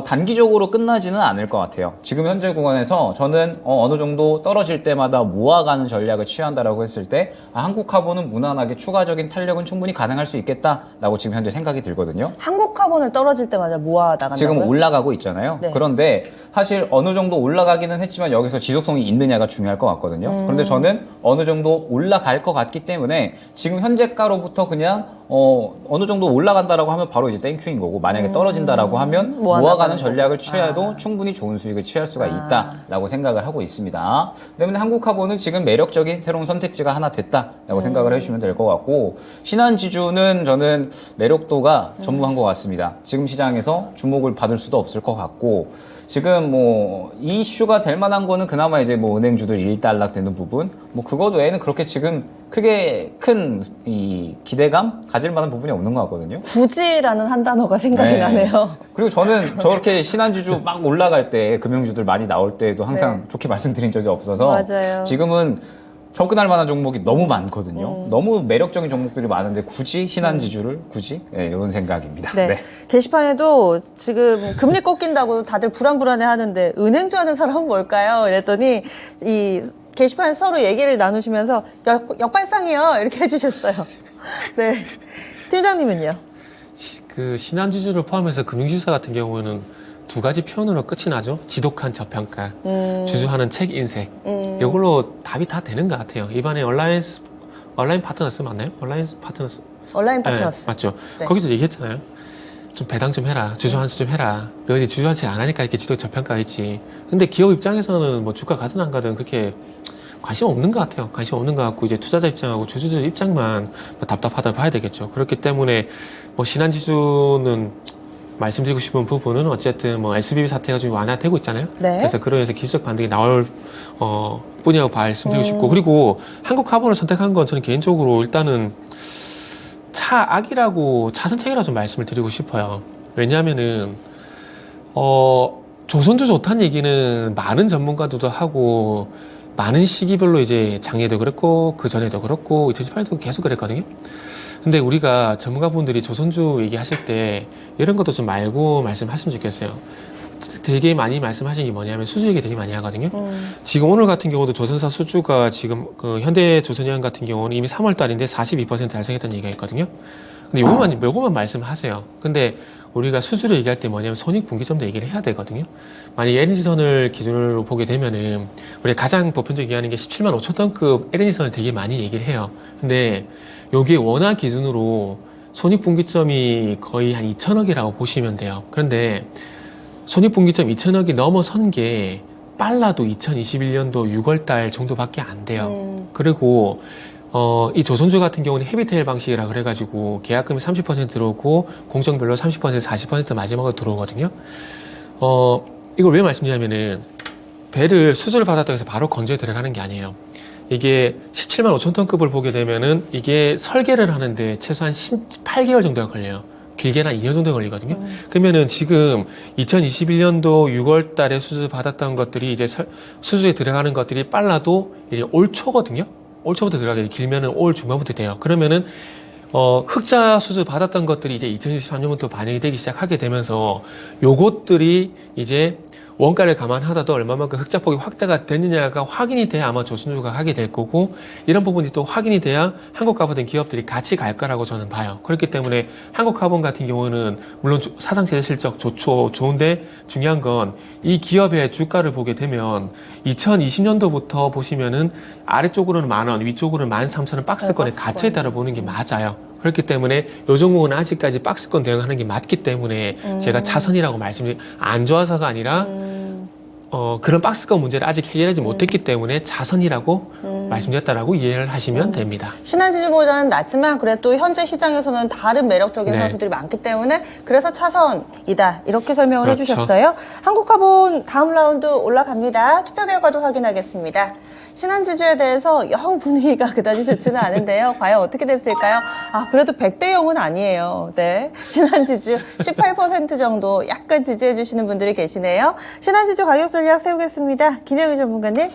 단기적으로 끝나지는 않을 것 같아요. 지금 현재 구간에서 저는 어느 정도 떨어질 때마다 모아가는 전략을 취한다라고 했을 때 한국카본은 무난하게 추가적인 탄력은 충분히 가능할 수 있겠다라고 지금 현재 생각이 들거든요. 한국카본을 떨어질 때마다 모아 나간다고요? 지금 올라가고 있잖아요. 네. 그런데 사실 어느 정도 올라가기는 했지만 여기서 지속성이 있느냐가 중요할 것 같거든요. 그런데 저는 어느 정도 올라갈 것 같기 때문에 지금 현재가로부터 그냥 어느 정도 올라간다라고 하면 바로 이제 땡큐인 거고, 만약에 떨어진다라고 하면 모아가는 전략을 취해도 충분히 좋은 수익을 취할 수가 있다라고 생각을 하고 있습니다. 때문에 한국카본은 지금 매력적인 새로운 선택지가 하나 됐다라고 생각을 해주시면 될 것 같고, 신한지주는 저는 매력도가 전무한 것 같습니다. 지금 시장에서 주목을 받을 수도 없을 것 같고, 지금 뭐 이슈가 될 만한 거는 그나마 이제 뭐 은행주들 일단락되는 부분, 뭐 그것 외에는 그렇게 지금 크게 큰 이 기대감 가질 만한 부분이 없는 것 같거든요. 굳이라는 한 단어가 생각이 네. 나네요. 그리고 저는 저렇게 신한지주 막 올라갈 때 금융주들 많이 나올 때도 항상 네. 좋게 말씀드린 적이 없어서 맞아요. 지금은 접근할 만한 종목이 너무 많거든요. 너무 매력적인 종목들이 많은데 굳이 신한지주를 굳이 이런 생각입니다. 네. 게시판에도 지금 금리 꺾인다고 다들 불안불안해 하는데 은행주 하는 사람은 뭘까요? 이랬더니 이 게시판에 서로 얘기를 나누시면서 역발상이요 이렇게 해주셨어요. 네. 팀장님은요? 그 신한지주를 포함해서 금융지사 같은 경우는 두 가지 표현으로 끝이 나죠. 지독한 저평가, 주주하는 책 인색. 이걸로 답이 다 되는 것 같아요. 이번에 온라인 파트너스 맞나요? 온라인 파트너스. 온라인 파트너스. 네, 맞죠. 네. 거기서 얘기했잖아요. 좀 배당 좀 해라. 주주 환수 좀 해라. 너희들 주주 환수 안 하니까 이렇게 지독 저평가가 있지. 근데 기업 입장에서는 뭐 주가 가든 안 가든 그렇게 관심 없는 것 같아요. 관심 없는 것 같고 이제 투자자 입장하고 주주들 입장만 뭐 답답하다 봐야 되겠죠. 그렇기 때문에 뭐 신한지주는 말씀드리고 싶은 부분은 어쨌든 뭐 SBB 사태가 좀 완화되고 있잖아요. 네. 그래서 그러면서 기술적 반등이 나올 뿐이라고 말씀드리고 싶고 그리고 한국카본을 선택한 건 저는 개인적으로 일단은 차악이라고 차선책이라고 좀 말씀을 드리고 싶어요. 왜냐하면은 조선주 좋다는 얘기는 많은 전문가들도 하고 많은 시기별로 이제 작년에도 그랬고 그 전에도 그렇고 2018년도 계속 그랬거든요. 근데 우리가 전문가분들이 조선주 얘기하실 때 이런 것도 좀 알고 말씀하시면 좋겠어요. 되게 많이 말씀하신 게 뭐냐면 수주 얘기 되게 많이 하거든요. 지금 오늘 같은 경우도 조선사 수주가 지금 그 현대조선해양 같은 경우는 이미 3월 달인데 42% 달성했다는 얘기가 있거든요. 근데 요거만 말씀하세요. 근데 우리가 수주를 얘기할 때 뭐냐면 손익분기점도 얘기를 해야 되거든요. 만약 LNG선을 기준으로 보게 되면은 우리가 가장 보편적으로 얘기하는 게 17만 5천 톤급 LNG선을 되게 많이 얘기를 해요. 근데 요게 원화 기준으로 손익분기점이 거의 한 2천억이라고 보시면 돼요. 그런데 손익분기점 2천억이 넘어선 게 빨라도 2021년도 6월 달 정도밖에 안 돼요. 그리고 이 조선주 같은 경우는 헤비테일 방식이라 그래가지고 계약금이 30% 들어오고 공정별로 30%, 40% 마지막으로 들어오거든요. 이걸 왜 말씀드리냐면은 배를 수주를 받았다고 해서 바로 건조에 들어가는 게 아니에요. 이게 17만 5천 톤급을 보게 되면은 이게 설계를 하는데 최소한 18개월 정도가 걸려요. 길게는 한 2년 정도 걸리거든요. 그러면은 지금 2021년도 6월 달에 수주 받았던 것들이 이제 수주에 들어가는 것들이 빨라도 이제 올 초거든요. 올 초부터 들어가게 길면은 올 중반부터 돼요. 그러면은 흑자 수주 받았던 것들이 이제 2023년부터 반영이 되기 시작하게 되면서 요것들이 이제 원가를 감안하다도 얼마만큼 흑자폭이 확대가 됐느냐가 확인이 돼야 아마 조선주가 하게 될 거고 이런 부분이 또 확인이 돼야 한국카본 기업들이 같이 갈 거라고 저는 봐요. 그렇기 때문에 한국카본 같은 경우는 물론 사상체제 실적 좋은데 중요한 건 이 기업의 주가를 보게 되면 2020년도부터 보시면은 아래쪽으로는 10,000원, 위쪽으로는 13,000원 박스권에 갇혀 있다고 보는 게 맞아요. 그렇기 때문에 요 종목은 아직까지 박스권 대응하는 게 맞기 때문에 제가 차선이라고 말씀드린 안 좋아서가 아니라 그런 박스권 문제를 아직 해결하지 못했기 때문에 차선이라고 말씀드렸다라고 이해를 하시면 됩니다. 신한지주보다는 낮지만 그래도 현재 시장에서는 다른 매력적인 네. 선수들이 많기 때문에 그래서 차선이다 이렇게 설명을 그렇죠. 해주셨어요. 한국카본 다음 라운드 올라갑니다. 투표 결과도 확인하겠습니다. 신한지주에 대해서 영 분위기가 그다지 좋지는 않은데요. 과연 어떻게 됐을까요? 그래도 100대 0은 아니에요. 네. 신한지주 18% 정도 약간 지지해 주시는 분들이 계시네요. 신한지주 가격 전략 세우겠습니다. 김영희 전문가님.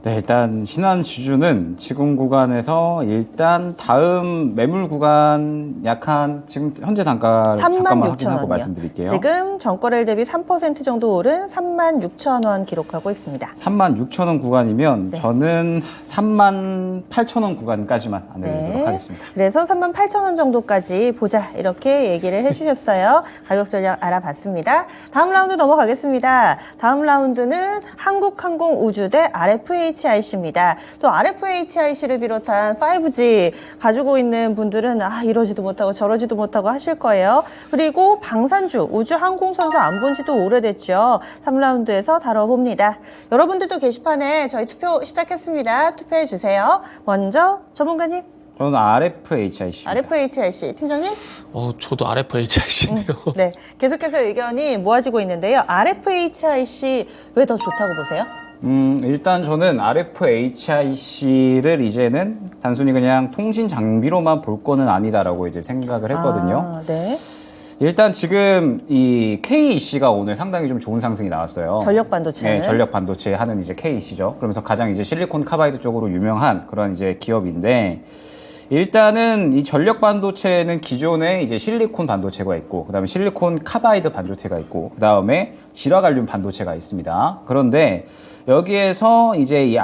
네, 일단 신한지주는 지금 구간에서 일단 다음 매물 구간 약한 지금 현재 단가 잠깐만 확인하고 36,000원이요. 말씀드릴게요. 지금 전거래일 대비 3% 정도 오른 36,000원 기록하고 있습니다. 36,000원 구간이면 네. 저는 38,000원 구간까지만 안내드리도록 하겠습니다. 그래서 38,000원 정도까지 보자 이렇게 얘기를 해주셨어요. 가격 전략 알아봤습니다. 다음 라운드 넘어가겠습니다. 다음 라운드는 한국항공우주 대 RFHIC입니다. 또 RFHIC를 비롯한 5G 가지고 있는 분들은 이러지도 못하고 저러지도 못하고 하실 거예요. 그리고 방산주, 우주항공선수 안 본 지도 오래됐죠. 3라운드에서 다뤄봅니다. 여러분들도 게시판에 저희 투표 시작했습니다. 투표해 주세요. 먼저 전문가님. 저는 RFHIC입니다. RFHIC 팀장님. 저도 RFHIC인데요. 네, 계속해서 의견이 모아지고 있는데요. RFHIC 왜 더 좋다고 보세요? 일단 저는 RFHIC를 이제는 단순히 그냥 통신 장비로만 볼 거는 아니다라고 이제 생각을 했거든요. 아, 네. 일단 지금 이 KEC가 오늘 상당히 좀 좋은 상승이 나왔어요. 전력 반도체. 네, 전력 반도체 하는 이제 KEC죠. 그러면서 가장 이제 실리콘 카바이드 쪽으로 유명한 그런 이제 기업인데, 일단은 이 전력 반도체는 기존에 이제 실리콘 반도체가 있고, 그다음에 실리콘 카바이드 반도체가 있고, 그다음에 질화갈륨 반도체가 있습니다. 그런데 여기에서 이제 이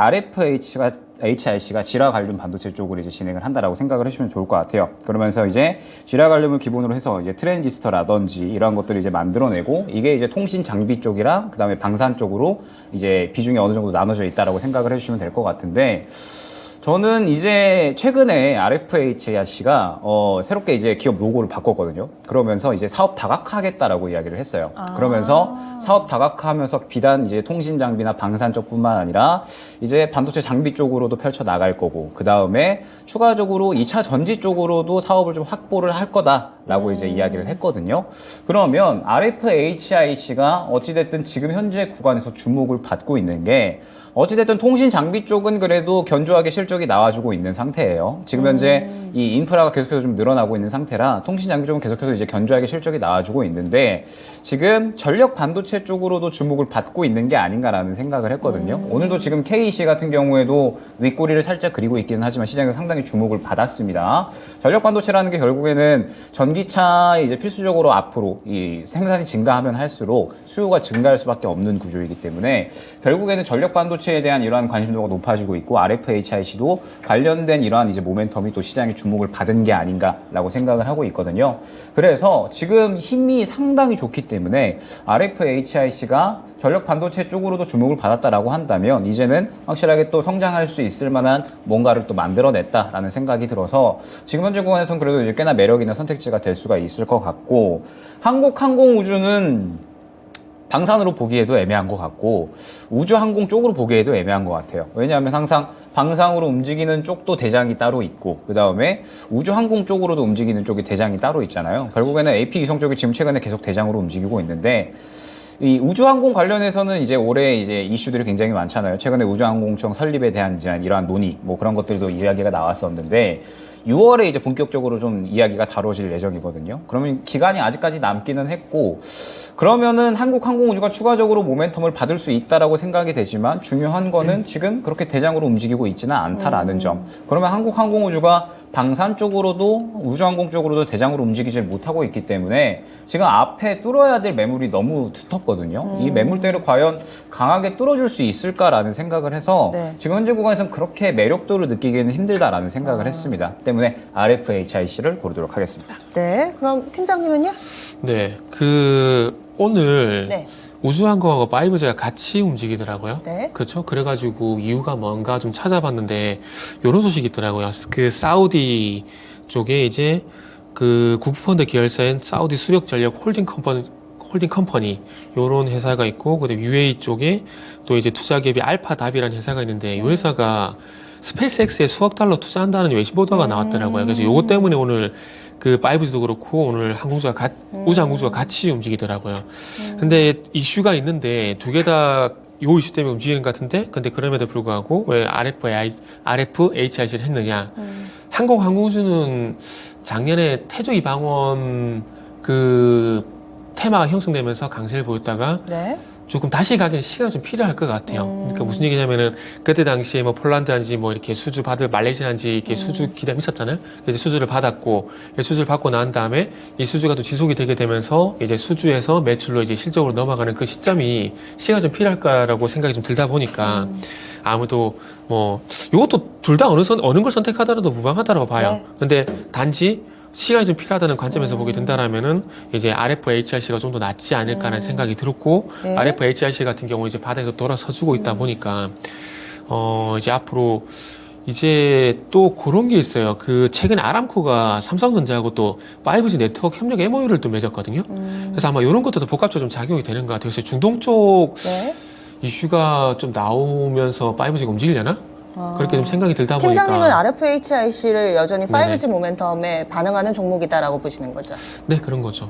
HIC가 질화갈륨 반도체 쪽으로 이제 진행을 한다라고 생각을 해주시면 좋을 것 같아요. 그러면서 이제 질화갈륨을 기본으로 해서 이제 트랜지스터라든지 이러한 것들을 이제 만들어내고, 이게 이제 통신 장비 쪽이랑 그다음에 방산 쪽으로 이제 비중이 어느 정도 나눠져 있다라고 생각을 해주시면 될 것 같은데, 저는 이제 최근에 RFHIC가 새롭게 이제 기업 로고를 바꿨거든요. 그러면서 이제 사업 다각화하겠다라고 이야기를 했어요. 그러면서 사업 다각화하면서 비단 이제 통신 장비나 방산 쪽뿐만 아니라 이제 반도체 장비 쪽으로도 펼쳐 나갈 거고, 그 다음에 추가적으로 2차 전지 쪽으로도 사업을 좀 확보를 할 거다라고 이제 이야기를 했거든요. 그러면 RFHIC가 어찌됐든 지금 현재 구간에서 주목을 받고 있는 게, 어찌됐든 통신 장비 쪽은 그래도 견조하게 실적이 나와주고 있는 상태예요. 지금 현재 이 인프라가 계속해서 좀 늘어나고 있는 상태라 통신 장비 쪽은 계속해서 이제 견조하게 실적이 나와주고 있는데, 지금 전력 반도체 쪽으로도 주목을 받고 있는 게 아닌가라는 생각을 했거든요. 오늘도 지금 KEC 같은 경우에도 윗꼬리를 살짝 그리고 있기는 하지만 시장에서 상당히 주목을 받았습니다. 전력 반도체라는 게 결국에는 전기차에 이제 필수적으로 앞으로 이 생산이 증가하면 할수록 수요가 증가할 수밖에 없는 구조이기 때문에, 결국에는 전력 반도체에 대한 이러한 관심도가 높아지고 있고, RFHIC도 관련된 이러한 이제 모멘텀이 또 시장의 주목을 받은 게 아닌가라고 생각을 하고 있거든요. 그래서 지금 힘이 상당히 좋기 때문에 RFHIC가 전력 반도체 쪽으로도 주목을 받았다라고 한다면, 이제는 확실하게 또 성장할 수 있을 만한 뭔가를 또 만들어냈다라는 생각이 들어서 지금 현재 구간에서는 그래도 이제 꽤나 매력 있는 선택지가 될 수가 있을 것 같고, 한국항공우주는 방산으로 보기에도 애매한 것 같고, 우주항공 쪽으로 보기에도 애매한 것 같아요. 왜냐하면 항상 방상으로 움직이는 쪽도 대장이 따로 있고, 그 다음에 우주항공 쪽으로도 움직이는 쪽이 대장이 따로 있잖아요. 결국에는 AP 위성 쪽이 지금 최근에 계속 대장으로 움직이고 있는데, 이 우주항공 관련해서는 이제 올해 이제 이슈들이 굉장히 많잖아요. 최근에 우주항공청 설립에 대한 이러한 논의, 뭐 그런 것들도 이야기가 나왔었는데, 6월에 이제 본격적으로 좀 이야기가 다뤄질 예정이거든요. 그러면 기간이 아직까지 남기는 했고, 그러면은 한국항공우주가 추가적으로 모멘텀을 받을 수 있다라고 생각이 되지만, 중요한 거는 지금 그렇게 대장으로 움직이고 있지는 않다라는 점. 그러면 한국항공우주가 방산 쪽으로도 우주항공 쪽으로도 대장으로 움직이질 못하고 있기 때문에 지금 앞에 뚫어야 될 매물이 너무 두텁거든요. 이 매물대를 과연 강하게 뚫어줄 수 있을까라는 생각을 해서 네. 지금 현재 구간에서는 그렇게 매력도를 느끼기는 힘들다라는 생각을 했습니다. 때문에 RFHIC를 고르도록 하겠습니다. 네. 그럼 팀장님은요? 네, 오늘 네. 우주항공하고 5G가 같이 움직이더라고요. 네. 그렇죠? 그래가지고 이유가 뭔가 좀 찾아봤는데 이런 소식이 있더라고요. 그 사우디 쪽에 이제 그 국부펀드 계열사인 사우디 수력전력 홀딩 컴퍼니 요런 회사가 있고, 그다음에 UAE 쪽에 또 이제 투자기업이 알파답이라는 회사가 있는데, 이 회사가 스페이스X에 수억 달러 투자한다는 외신 보도가 나왔더라고요. 그래서 요것 때문에 오늘 그 5G도 그렇고 오늘 우주항공주가 같이 움직이더라고요. 근데 이슈가 있는데 두 개 다 요 이슈 때문에 움직이는 것 같은데, 근데 그럼에도 불구하고 왜 RFHIC를 했느냐? 한국항공우주는 작년에 태조 이방원 그 테마가 형성되면서 강세를 보였다가 네. 조금 다시 가기엔 시간이 좀 필요할 것 같아요. 그러니까 무슨 얘기냐면은 그때 당시에 뭐 폴란드한지 뭐 이렇게 수주 받을 말레이시아한지 이렇게 수주 기대가 있었잖아요. 그래서 수주를 받았고, 수주를 받고 난 다음에 이 수주가 또 지속이 되게 되면서 이제 수주에서 매출로 이제 실적으로 넘어가는 그 시점이 시간이 좀 필요할까라고 생각이 좀 들다 보니까 아무도 뭐 이것도 둘 다 어느 걸 선택하더라도 무방하다고 봐요. 네. 근데 단지 시간이 좀 필요하다는 관점에서 보게 된다라면은 이제 RFHIC가 좀 더 낫지 않을까라는 생각이 들었고, 네. RFHIC 같은 경우 이제 바닥에서 돌아서주고 있다 보니까 이제 앞으로 이제 또 그런 게 있어요. 그 최근에 아람코가 삼성전자하고 또 5G 네트워크 협력 MOU를 또 맺었거든요. 그래서 아마 이런 것도 복합적으로 좀 작용이 되는 것 같아요. 그래서 중동 쪽 네. 이슈가 좀 나오면서 5G가 움직이려나? 그렇게 좀 생각이 들다 보니까. 팀장님은 RFHIC를 여전히 5G 네네. 모멘텀에 반응하는 종목이다라고 보시는 거죠? 네, 그런 거죠.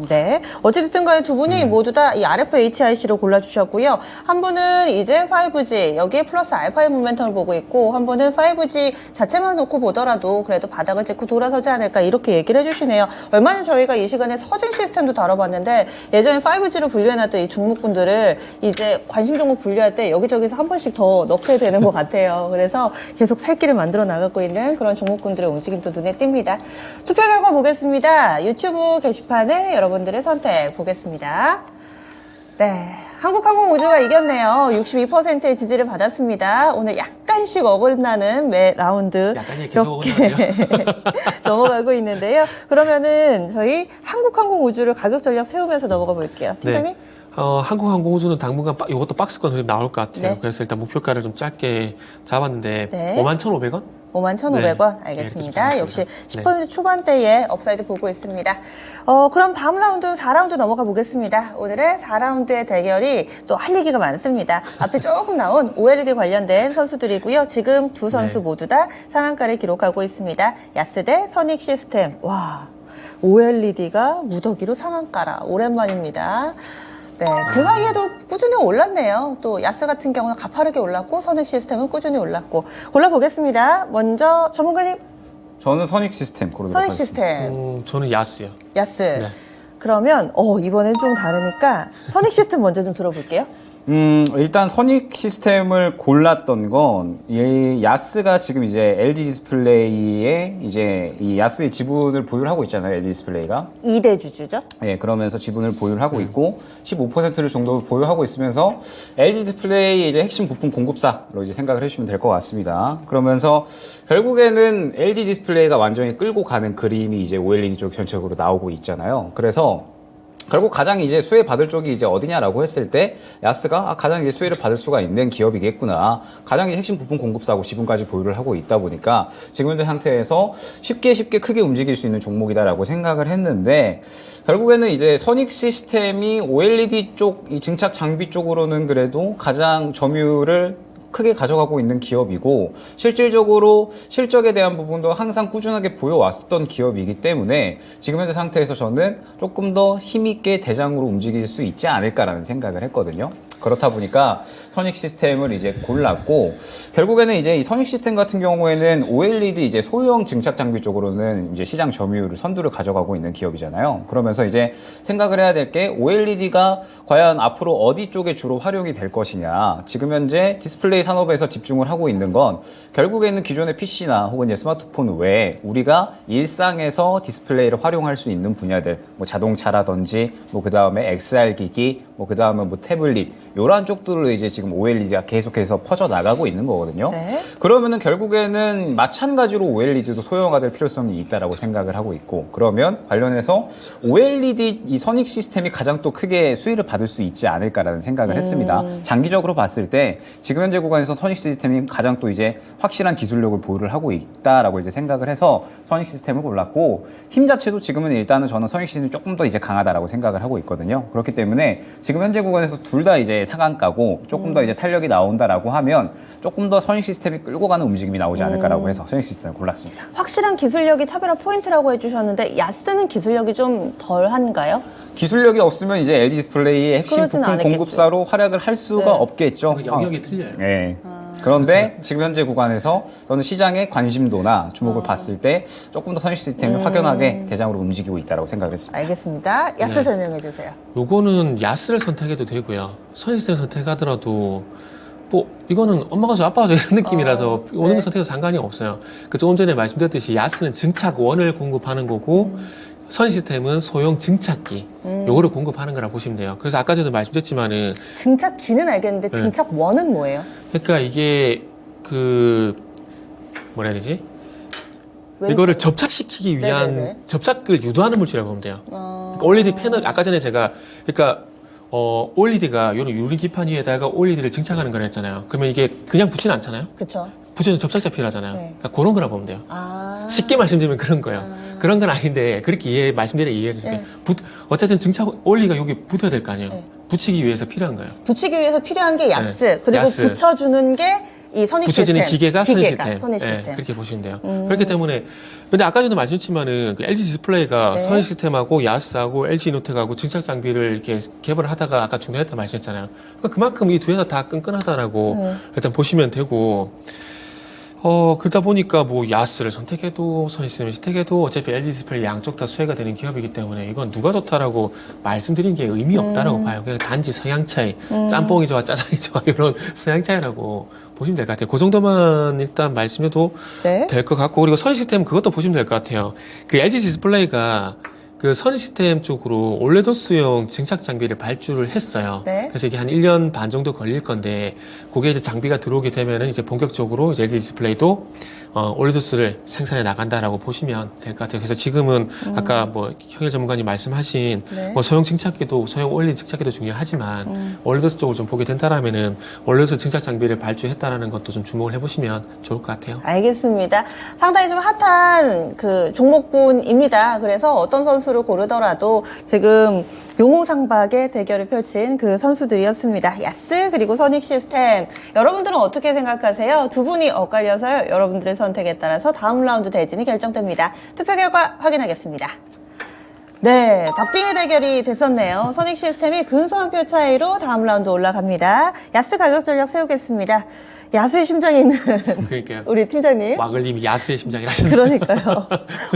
네. 어찌됐든 간에 두 분이 모두 다 이 RFHIC로 골라주셨고요. 한 분은 이제 5G, 여기에 플러스 알파의 모멘텀을 보고 있고, 한 분은 5G 자체만 놓고 보더라도 그래도 바닥을 찍고 돌아서지 않을까, 이렇게 얘기를 해주시네요. 얼마 전에 저희가 이 시간에 서진 시스템도 다뤄봤는데, 예전에 5G로 분류해놨던 이 종목분들을 이제 관심 종목 분류할 때 여기저기서 한 번씩 더 넣게 되는 것 같아요. 그래서 계속 살 길을 만들어 나가고 있는 그런 종목군들의 움직임도 눈에 띕니다. 투표 결과 보겠습니다. 유튜브 게시판에 여러분들의 선택 보겠습니다. 네, 한국항공우주가 이겼네요. 62%의 지지를 받았습니다. 오늘 약간씩 어긋나는 매 라운드 약간이 계속 이렇게 넘어가고 있는데요. 그러면은 저희 한국항공우주를 가격 전략 세우면서 넘어가 볼게요. 팀장님? 네. 한국항공우주는 당분간 이것도 박스권 좀 나올 것 같아요. 네. 그래서 일단 목표가를 좀 짧게 잡았는데 네. 51,500원? 51,500원. 네. 알겠습니다. 네, 역시 그렇게 10% 초반대에 업사이드 보고 있습니다. 그럼 다음 라운드 4라운드 넘어가 보겠습니다. 오늘의 4라운드의 대결이 또 할 얘기가 많습니다. 앞에 조금 나온 OLED 관련된 선수들이고요. 지금 두 선수 네. 모두 다 상한가를 기록하고 있습니다. 야스 대 선익 시스템. 와, OLED가 무더기로 상한가라. 오랜만입니다. 네, 그 사이에도 꾸준히 올랐네요. 또 야스 같은 경우는 가파르게 올랐고 선익 시스템은 꾸준히 올랐고. 골라보겠습니다. 먼저 전문가님, 저는 선익 시스템 고르도록 선익 하겠습니다. 시스템, 저는 야스요. 야스. 네. 그러면 이번엔 좀 다르니까 선익 시스템 먼저 좀 들어볼게요. 일단 선익 시스템을 골랐던 건, 이 야스가 지금 이제 LG 디스플레이에 이제 이 야스의 지분을 보유를 하고 있잖아요, LG 디스플레이가. 2대 주주죠? 예, 그러면서 지분을 보유를 하고 있고, 15%를 정도 보유하고 있으면서 LG 디스플레이의 이제 핵심 부품 공급사로 이제 생각을 해주시면 될 것 같습니다. 그러면서 결국에는 LG 디스플레이가 완전히 끌고 가는 그림이 이제 OLED 쪽 전체적으로 나오고 있잖아요. 그래서 결국 가장 이제 수혜 받을 쪽이 이제 어디냐라고 했을 때 야스가 가장 이제 수혜를 받을 수가 있는 기업이겠구나. 가장 이제 핵심 부품 공급사고 지분까지 보유를 하고 있다 보니까 지금 현재 상태에서 쉽게 크게 움직일 수 있는 종목이다라고 생각을 했는데 결국에는 이제 선익 시스템이 OLED 쪽 이 증착 장비 쪽으로는 그래도 가장 점유율을 크게 가져가고 있는 기업이고 실질적으로 실적에 대한 부분도 항상 꾸준하게 보여왔었던 기업이기 때문에 지금 현재 상태에서 저는 조금 더 힘있게 대장으로 움직일 수 있지 않을까라는 생각을 했거든요. 그렇다 보니까 선익 시스템을 이제 골랐고 결국에는 이제 이 선익 시스템 같은 경우에는 OLED 이제 소형 증착 장비 쪽으로는 이제 시장 점유율을 선두를 가져가고 있는 기업이잖아요. 그러면서 이제 생각을 해야 될 게 OLED가 과연 앞으로 어디 쪽에 주로 활용이 될 것이냐. 지금 현재 디스플레이 산업에서 집중을 하고 있는 건 결국에는 기존의 PC나 혹은 이제 스마트폰 외에 우리가 일상에서 디스플레이를 활용할 수 있는 분야들, 뭐 자동차라든지 뭐 그 다음에 XR 기기, 뭐 그 다음에 뭐 태블릿 이러한 쪽들로 이제 지금 OLED가 계속해서 퍼져 나가고 있는 거거든요. 네. 그러면은 결국에는 마찬가지로 OLED도 소형화될 필요성이 있다라고 생각을 하고 있고 그러면 관련해서 OLED 이 선익 시스템이 가장 또 크게 수혜를 받을 수 있지 않을까라는 생각을 했습니다. 장기적으로 봤을 때 지금 현재 구간에서 선익 시스템이 가장 또 이제 확실한 기술력을 보유를 하고 있다라고 이제 생각을 해서 선익 시스템을 골랐고 힘 자체도 지금은 일단은 저는 선익 시스템이 조금 더 이제 강하다라고 생각을 하고 있거든요. 그렇기 때문에 지금 현재 구간에서 둘 다 이제 상한가고 조금 더 이제 탄력이 나온다라고 하면 조금 더 선익 시스템이 끌고 가는 움직임이 나오지 않을까라고 해서 선익 시스템을 골랐습니다. 확실한 기술력이 차별화 포인트라고 해주셨는데 야스는 기술력이 좀 덜한가요? 기술력이 없으면 이제 LG 디스플레이의 핵심 그러진 부품 않았겠죠. 공급사로 활약을 할 수가 네. 없겠죠. 영역이 틀려요. 네. 그런데 지금 현재 구간에서 저는 시장의 관심도나 주목을 봤을 때 조금 더 선익 시스템이 확연하게 대장으로 움직이고 있다고 생각을 했습니다. 알겠습니다. 야스 네. 설명해 주세요. 요거는 야스를 선택해도 되고요. 선익시스템 선택하더라도 뭐 이거는 엄마가 줘 아빠가 줘 이런 느낌이라서 오는 네. 거 선택해도 상관이 없어요. 그 조금 전에 말씀드렸듯이 야스는 증착원을 공급하는 거고 선익시스템은 소형 증착기 요거를 공급하는 거라 보시면 돼요. 그래서 아까 전에 말씀드렸지만은 증착기는 알겠는데 네. 증착원은 뭐예요? 그러니까 이게 그 뭐라 해야 되지? 왜? 이거를 접착시키기 위한 네네네. 접착을 유도하는 물질이라고 보면 돼요. 그러니까 OLED 패널 아까 전에 제가 그러니까 OLED가 이런 유리 기판 위에다가 OLED를 증착하는 거라 했잖아요. 그러면 이게 그냥 붙지는 않잖아요. 그쵸? 붙이는 접착제가 필요하잖아요. 네. 그러니까 그런 거라 보면 돼요. 아. 쉽게 말씀드리면 그런 거예요. 그런 건 아닌데 그렇게 말씀드려 이해해 주세요. 네. 어쨌든 증착 OLED가 여기 붙어야 될 거 아니에요. 네. 붙이기 위해서 필요한 거예요. 붙이기 위해서 필요한 게 야스. 네. 그리고 야스. 붙여주는 게 이 선익 붙여지는 시스템. 기계가 선익 시스템. 선익 예, 시스템. 그렇게 보시면 돼요. 그렇기 때문에 근데 아까 전에 말씀드렸지만은 그 LG 디스플레이가 네. 선익 시스템하고 야스하고 LG 이노텍하고 증착 장비를 이렇게 개발을 하다가 아까 중단했다 말씀했잖아요. 그러니까 그만큼 이 두 회사 다 끈끈하다라고 일단 보시면 되고. 그러다 보니까 뭐 야스를 선택해도 선익 시스템을 선택해도 어차피 LG 디스플레이 양쪽 다 수혜가 되는 기업이기 때문에 이건 누가 좋다라고 말씀드린 게 의미 없다라고 봐요. 그냥 단지 성향 차이, 짬뽕이 좋아, 짜장이 좋아 이런 성향 차이라고 보시면 될 것 같아요. 그 정도만 일단 말씀해도 네. 될 것 같고 그리고 선익 시스템 그것도 보시면 될 것 같아요. 그 LG 디스플레이가 그 선익 시스템 쪽으로 올레도스용 증착 장비를 발주를 했어요. 네. 그래서 이게 한 1년 반 정도 걸릴 건데, 그게 이제 장비가 들어오게 되면은 이제 본격적으로 이제 LG 디스플레이도 올레도스를 생산해 나간다라고 보시면 될 것 같아요. 그래서 지금은 아까 뭐 형일 전문가님 말씀하신 네. 뭐 소형 증착기도 소형 OLED 증착기도 중요하지만 올레도스 쪽을 좀 보게 된다라면은 올레도스 증착 장비를 발주했다라는 것도 좀 주목을 해보시면 좋을 것 같아요. 알겠습니다. 상당히 좀 핫한 그 종목군입니다. 그래서 어떤 선수를 고르더라도 지금 용호상박의 대결을 펼친 그 선수들이었습니다. 야스 그리고 선익 시스템. 여러분들은 어떻게 생각하세요? 두 분이 엇갈려서요. 여러분들의 선택에 따라서 다음 라운드 대진이 결정됩니다. 투표 결과 확인하겠습니다. 네, 박빙의 대결이 됐었네요. 선익 시스템이 근소한 표 차이로 다음 라운드 올라갑니다. 야스 가격 전략 세우겠습니다. 야수의 심장이 있는 그러니까요. 우리 팀장님. 와글님이 야스의 심장이라셨네요. 그러니까요.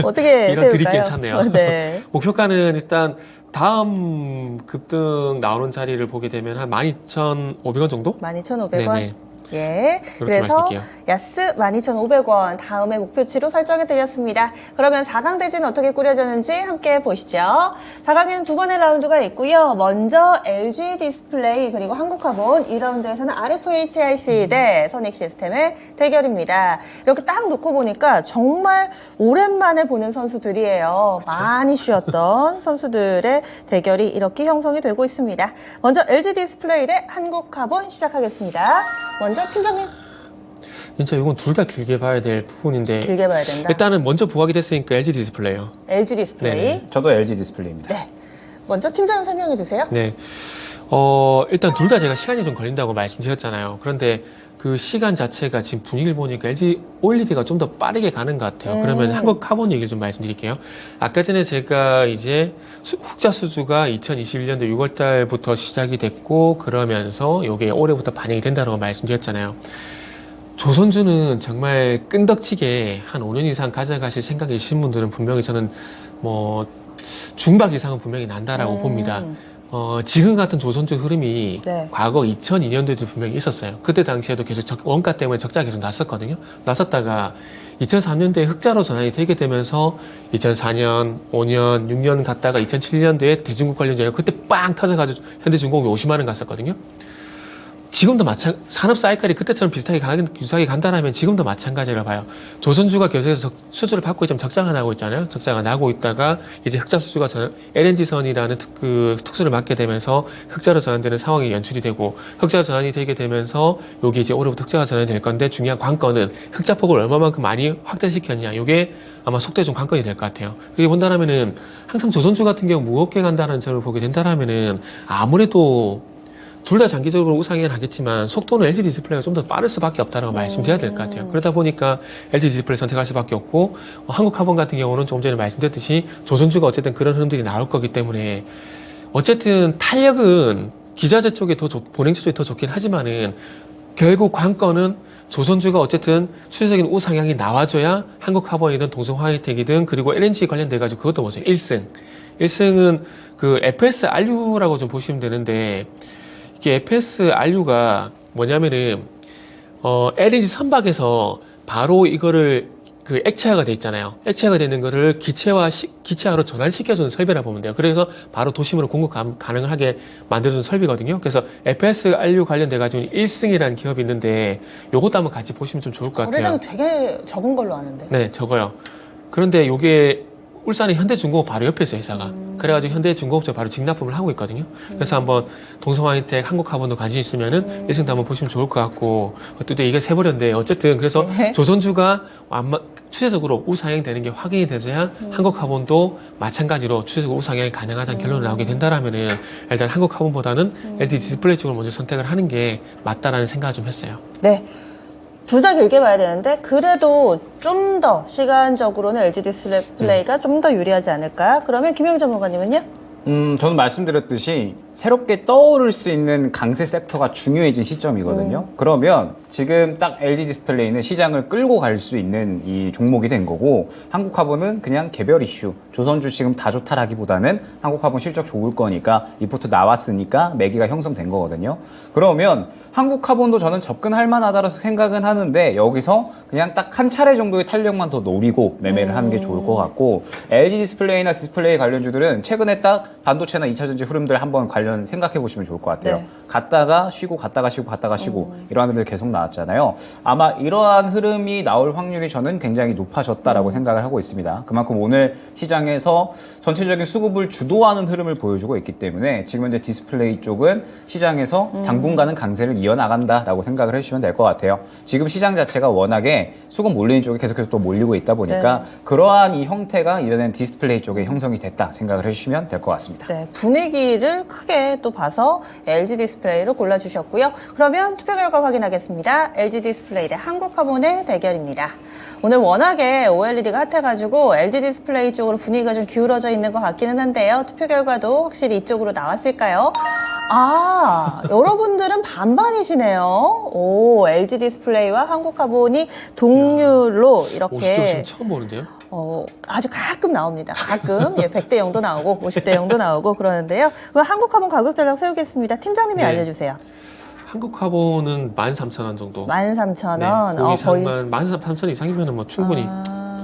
어떻게 이런 드립 세울까요? 괜찮네요. 네. 목표가는 일단 다음 급등 나오는 자리를 보게 되면 한 12,500원 정도? 12,500원. 네네. 예. 그렇게 그래서 말씀드릴게요. 야스 12,500원 다음에 목표치로 설정해 드렸습니다. 그러면 4강 대진 어떻게 꾸려졌는지 함께 보시죠. 4강에는 두 번의 라운드가 있고요. 먼저 LG 디스플레이 그리고 한국화본 2라운드에서는 RFHIC 대 선익 시스템의 대결입니다. 이렇게 딱 놓고 보니까 정말 오랜만에 보는 선수들이에요. 많이 쉬었던 선수들의 대결이 이렇게 형성이 되고 있습니다. 먼저 LG 디스플레이 대 한국화본 시작하겠습니다. 먼저 팀장님 진짜 이건 둘 다 길게 봐야 될 부분인데 길게 봐야 된다. 일단은 먼저 부각이 됐으니까 LG 디스플레이요. LG 디스플레이. 네네. 저도 LG 디스플레이입니다. 네. 먼저 팀장 설명해 주세요. 네. 일단 둘 다 제가 시간이 좀 걸린다고 말씀드렸잖아요. 그런데 그 시간 자체가 지금 분위기를 보니까 LG OLED가 좀 더 빠르게 가는 것 같아요. 그러면 한국 카본 얘기를 좀 말씀드릴게요. 아까 전에 제가 이제 흑자 수주가 2021년도 6월 달부터 시작이 됐고 그러면서 이게 올해부터 반영이 된다고 말씀드렸잖아요. 조선주는 정말 끈덕지게 한 5년 이상 가져가실 생각이신 분들은 분명히 저는 뭐 중박 이상은 분명히 난다라고 봅니다. 지금 같은 조선주 흐름이 네. 과거 2002년도에도 분명히 있었어요. 그때 당시에도 계속 원가 때문에 적자가 계속 났었거든요. 났었다가 2003년도에 흑자로 전환이 되게 되면서 2004년, 5년, 6년 갔다가 2007년도에 대중국 관련주가 그때 빵 터져가지고 현대중공업이 50만 원 갔었거든요. 지금도 산업 사이클이 그때처럼 유사하게 간다라면 지금도 마찬가지라 봐요. 조선주가 계속해서 수주를 받고 있지만 적자가 나고 있잖아요. 적자가 나고 있다가 이제 흑자 수주가 LNG선이라는 그 특수를 맡게 되면서 흑자로 전환되는 상황이 연출이 되고 흑자 전환이 되게 되면서 여기 이제 올해부터 흑자가 전환이 될 건데 중요한 관건은 흑자폭을 얼마만큼 많이 확대시켰냐. 이게 아마 속도의 좀 관건이 될 것 같아요. 그게 본다라면은 항상 조선주 같은 경우 무겁게 간다는 점을 보게 된다라면은 아무래도 둘 다 장기적으로 우상이긴 하겠지만 속도는 LG 디스플레이가 좀 더 빠를 수밖에 없다라고 말씀드려야 될 것 같아요. 그러다 보니까 LG 디스플레이 선택할 수밖에 없고 한국카본 같은 경우는 조금 전에 말씀드렸듯이 조선주가 어쨌든 그런 흐름들이 나올 거기 때문에 어쨌든 탄력은 기자재 쪽이 더 본행체 쪽이 더 좋긴 하지만은 결국 관건은 조선주가 어쨌든 추세적인 우상향이 나와줘야 한국카본이든 동성화이텍이든 그리고 LNG 관련돼가지고 그것도 보세요. 1승은 그 FS RU라고 좀 보시면 되는데 이게 FS RU가 뭐냐면은 LNG 선박에서 바로 이거를 그 액체화가 돼 있잖아요. 액체화가 되는 거를 기체화로 전환시켜주는 설비라 보면 돼요. 그래서 바로 도심으로 공급 가능하게 만들어주는 설비거든요. 그래서 FS RU 관련돼가지고 1승이라는 기업이 있는데 요것도 한번 같이 보시면 좀 좋을 것 같아요. 거래량이 되게 적은 걸로 아는데. 네, 적어요. 그런데 요게 울산의 현대중공업 바로 옆에 있어요, 회사가. 그래가지고 현대중공업체 바로 직납품을 하고 있거든요. 그래서 한번 동성화이텍, 한국카본도 관심 있으면은 1승도 한번 보시면 좋을 것 같고, 또 이게 세버렸는데, 어쨌든 그래서 네. 조선주가 추세적으로 우상향이 되는 게 확인이 되져야 한국카본도 마찬가지로 추세적으로 우상향이 가능하다는 결론이 나오게 된다라면은 일단 한국카본보다는 LG 디스플레이 쪽을 먼저 선택을 하는 게 맞다라는 생각을 좀 했어요. 네. 둘 다 길게 봐야 되는데 그래도 좀 더 시간적으로는 LG 디스플레이가 좀 더 유리하지 않을까? 그러면 김영 전문가님은요? 저는 말씀드렸듯이 새롭게 떠오를 수 있는 강세 섹터가 중요해진 시점이거든요. 그러면 지금 딱 LG 디스플레이는 시장을 끌고 갈 수 있는 이 종목이 된 거고, 한국화보는 그냥 개별 이슈, 조선주 지금 다 좋다라기보다는 한국화보 실적 좋을 거니까 리포트 나왔으니까 매기가 형성된 거거든요. 그러면 한국화본도 저는 접근할 만하다고 생각은 하는데, 여기서 그냥 딱 한 차례 정도의 탄력만 더 노리고 매매를 하는 게 좋을 것 같고, LG 디스플레이나 디스플레이 관련주들은 최근에 딱 반도체나 2차전지 흐름들 한번 관련 생각해 보시면 좋을 것 같아요. 네. 갔다가 쉬고 갔다가 쉬고 갔다가 쉬고 이러한 흐름이 계속 나왔잖아요. 아마 이러한 흐름이 나올 확률이 저는 굉장히 높아졌다라고 생각을 하고 있습니다. 그만큼 오늘 시장에서 전체적인 수급을 주도하는 흐름을 보여주고 있기 때문에 지금 현재 디스플레이 쪽은 시장에서 당분간은 강세를 이어나간다라고 생각을 해주시면 될 것 같아요. 지금 시장 자체가 워낙에 수급 몰리는 쪽에 계속해서 또 몰리고 있다 보니까 그러한 이 형태가 이전엔 디스플레이 쪽에 형성이 됐다 생각을 해주시면 될 것 같습니다. 네, 분위기를 크게 또 봐서 LG 디스플레이를 골라주셨고요. 그러면 투표 결과 확인하겠습니다. LG 디스플레이 대 한국화본의 대결입니다. 오늘 워낙에 OLED가 핫해가지고 LG 디스플레이 쪽으로 분위기가 좀 기울어져 있는 것 같기는 한데요. 투표 결과도 확실히 이쪽으로 나왔을까요? 아, 여러분들은 반반이시네요. 오, LG 디스플레이와 한국화본이 동률로 이렇게 50점 지금 처음 보는데요. 아주 가끔 나옵니다. 가끔 100대 0도 나오고 50대 0도 나오고 그러는데요. 그럼 한국화본 가격 전략 세우겠습니다. 팀장님이 네. 알려주세요. 한국화보는 13,000원 정도. 13,000원. 그 이상만 13,000원 이상이면 뭐 충분히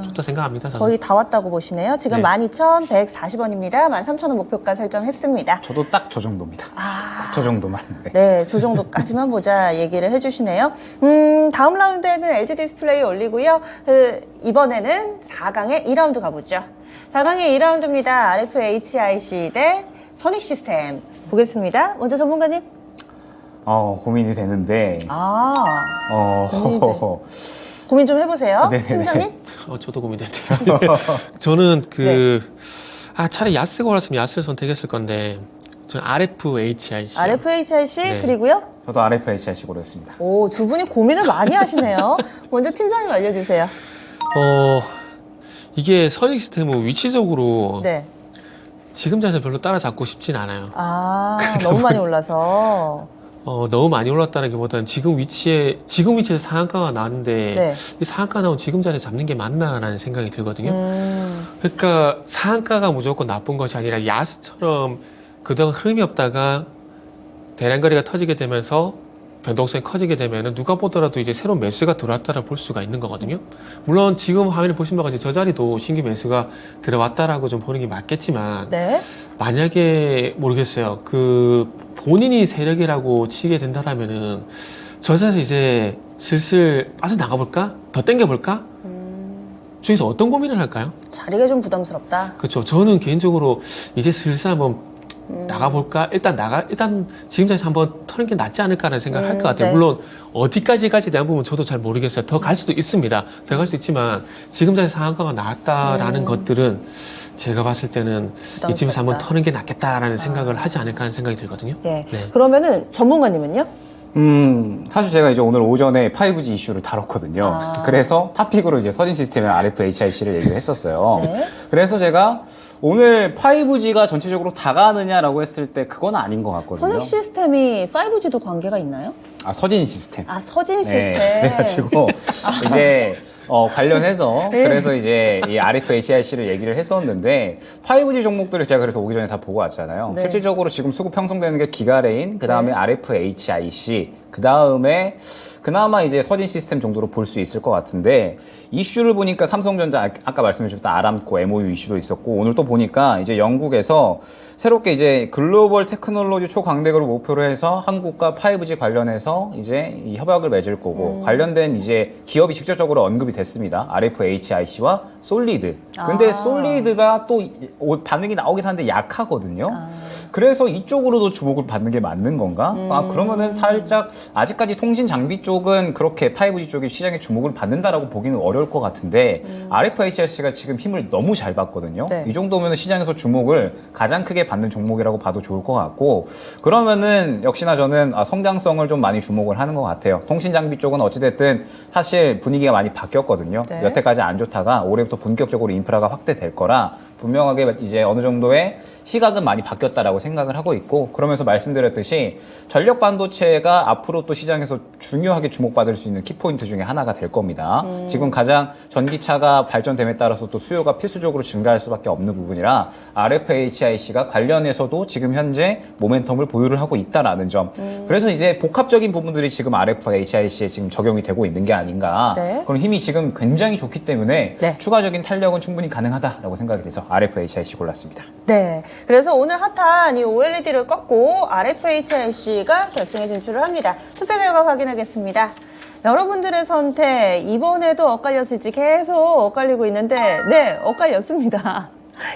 좋다 생각합니다. 저는. 거의 다 왔다고 보시네요. 지금 네. 12,140원입니다. 13,000원 목표가 설정했습니다. 저도 딱 저 정도입니다. 딱 저 정도만. 네. 네, 저 정도까지만 보자 얘기를 해주시네요. 다음 라운드에는 LG 디스플레이 올리고요. 이번에는 4강의 2라운드 가보죠. 4강의 2라운드입니다. RFHIC 대 선익시스템 보겠습니다. 먼저 전문가님. 고민이 되는데, 고민 좀 해보세요. 네네네. 팀장님. 저도 고민되는데. 저는 차라리 야스가 올랐으면 야스를 선택했을 건데, 저는 RFHIC. RFHIC 네. 그리고요. 저도 RFHIC 고르겠습니다. 오, 두 분이 고민을 많이 하시네요. 먼저 팀장님 알려주세요. 이게 선익시스템은 위치적으로 네. 지금 자세 별로 따라잡고 싶진 않아요. 너무 많이 올라서. 너무 많이 올랐다기보다는 지금 위치에서 상한가가 나왔는데 네. 이 상한가 나온 지금 자리 잡는 게 맞나라는 생각이 들거든요. 그러니까 상한가가 무조건 나쁜 것이 아니라 야스처럼 그동안 흐름이 없다가 대량거래가 터지게 되면서 변동성이 커지게 되면 누가 보더라도 이제 새로운 매수가 들어왔다라 볼 수가 있는 거거든요. 물론 지금 화면에 보신 바같이 저 자리도 신규 매수가 들어왔다라고 좀 보는 게 맞겠지만 네. 만약에 모르겠어요. 본인이 세력이라고 치게 된다라면은 저 자리에서 이제 슬슬 빠져나가볼까? 더 당겨볼까? 중에서 어떤 고민을 할까요? 자리가 좀 부담스럽다. 그렇죠. 저는 개인적으로 이제 슬슬 한번 나가볼까? 일단 지금 자리에서 한번 터는 게 낫지 않을까라는 생각을 할 것 같아요. 네. 물론 어디까지 갈지 대한 부분 저도 잘 모르겠어요. 더 갈 수도 있습니다. 더 갈 수 있지만 지금 자리에서 상한가가 나왔다라는 것들은 제가 봤을 때는 이쯤에서 한번 터는 게 낫겠다라는 생각을 하지 않을까 하는 생각이 들거든요. 네. 네. 그러면은 전문가님은요? 사실 제가 이제 오늘 오전에 5G 이슈를 다뤘거든요. 그래서 토픽으로 이제 서진 시스템의 RFHIC를 얘기를 했었어요. 네. 그래서 제가 오늘 5G가 전체적으로 다가느냐라고 했을 때 그건 아닌 것 같거든요. 선익 시스템이 5G도 관계가 있나요? 서진 시스템. 서진 시스템. 그래가지고 이제 관련해서 그래서 이제 이 RFHIC를 얘기를 했었는데 5G 종목들을 제가 그래서 오기 전에 다 보고 왔잖아요. 네. 실질적으로 지금 수급 형성되는 게 기가레인, 그 다음에 RFHIC, 그 다음에 그나마 이제 서진 시스템 정도로 볼 수 있을 것 같은데 이슈를 보니까 삼성전자 아까 말씀해 주셨던 아람코 MOU 이슈도 있었고 오늘 또 보니까 이제 영국에서 새롭게 이제 글로벌 테크놀로지 초강대국을 목표로 해서 한국과 5G 관련해서 이제 이 협약을 맺을 거고 관련된 이제 기업이 직접적으로 언급이 됐습니다. RFHIC와 솔리드. 근데 솔리드가 또 반응이 나오긴 하는데 약하거든요. 그래서 이쪽으로도 주목을 받는 게 맞는 건가? 그러면은 살짝 아직까지 통신 장비 쪽은 그렇게 5G 쪽이 시장에 주목을 받는다라고 보기는 어려울 것 같은데 RFHRC가 지금 힘을 너무 잘 받거든요. 네. 이 정도면 시장에서 주목을 가장 크게 받는 종목이라고 봐도 좋을 것 같고 그러면은 역시나 저는 성장성을 좀 많이 주목을 하는 것 같아요. 통신 장비 쪽은 어찌됐든 사실 분위기가 많이 바뀌었거든요. 네. 여태까지 안 좋다가 올해부터 본격적으로 인프라가 확대될 거라 분명하게 이제 어느 정도의 시각은 많이 바뀌었다라고 생각을 하고 있고 그러면서 말씀드렸듯이 전력 반도체가 앞으로 또 시장에서 중요하게 주목받을 수 있는 키포인트 중에 하나가 될 겁니다. 지금 가장 전기차가 발전됨에 따라서 또 수요가 필수적으로 증가할 수밖에 없는 부분이라 RFHIC가 관련해서도 지금 현재 모멘텀을 보유를 하고 있다라는 점. 그래서 이제 복합적인 부분들이 지금 RFHIC에 지금 적용이 되고 있는 게 아닌가. 네. 그런 힘이 지금 굉장히 좋기 때문에 네. 추가적인 탄력은 충분히 가능하다라고 생각이 돼서 RFHIC 골랐습니다. 네. 그래서 오늘 핫한 이 OLED를 꺾고 RFHIC가 결승에 진출을 합니다. 투표 결과 확인하겠습니다. 여러분들의 선택, 이번에도 엇갈렸을지 계속 엇갈리고 있는데, 네, 엇갈렸습니다.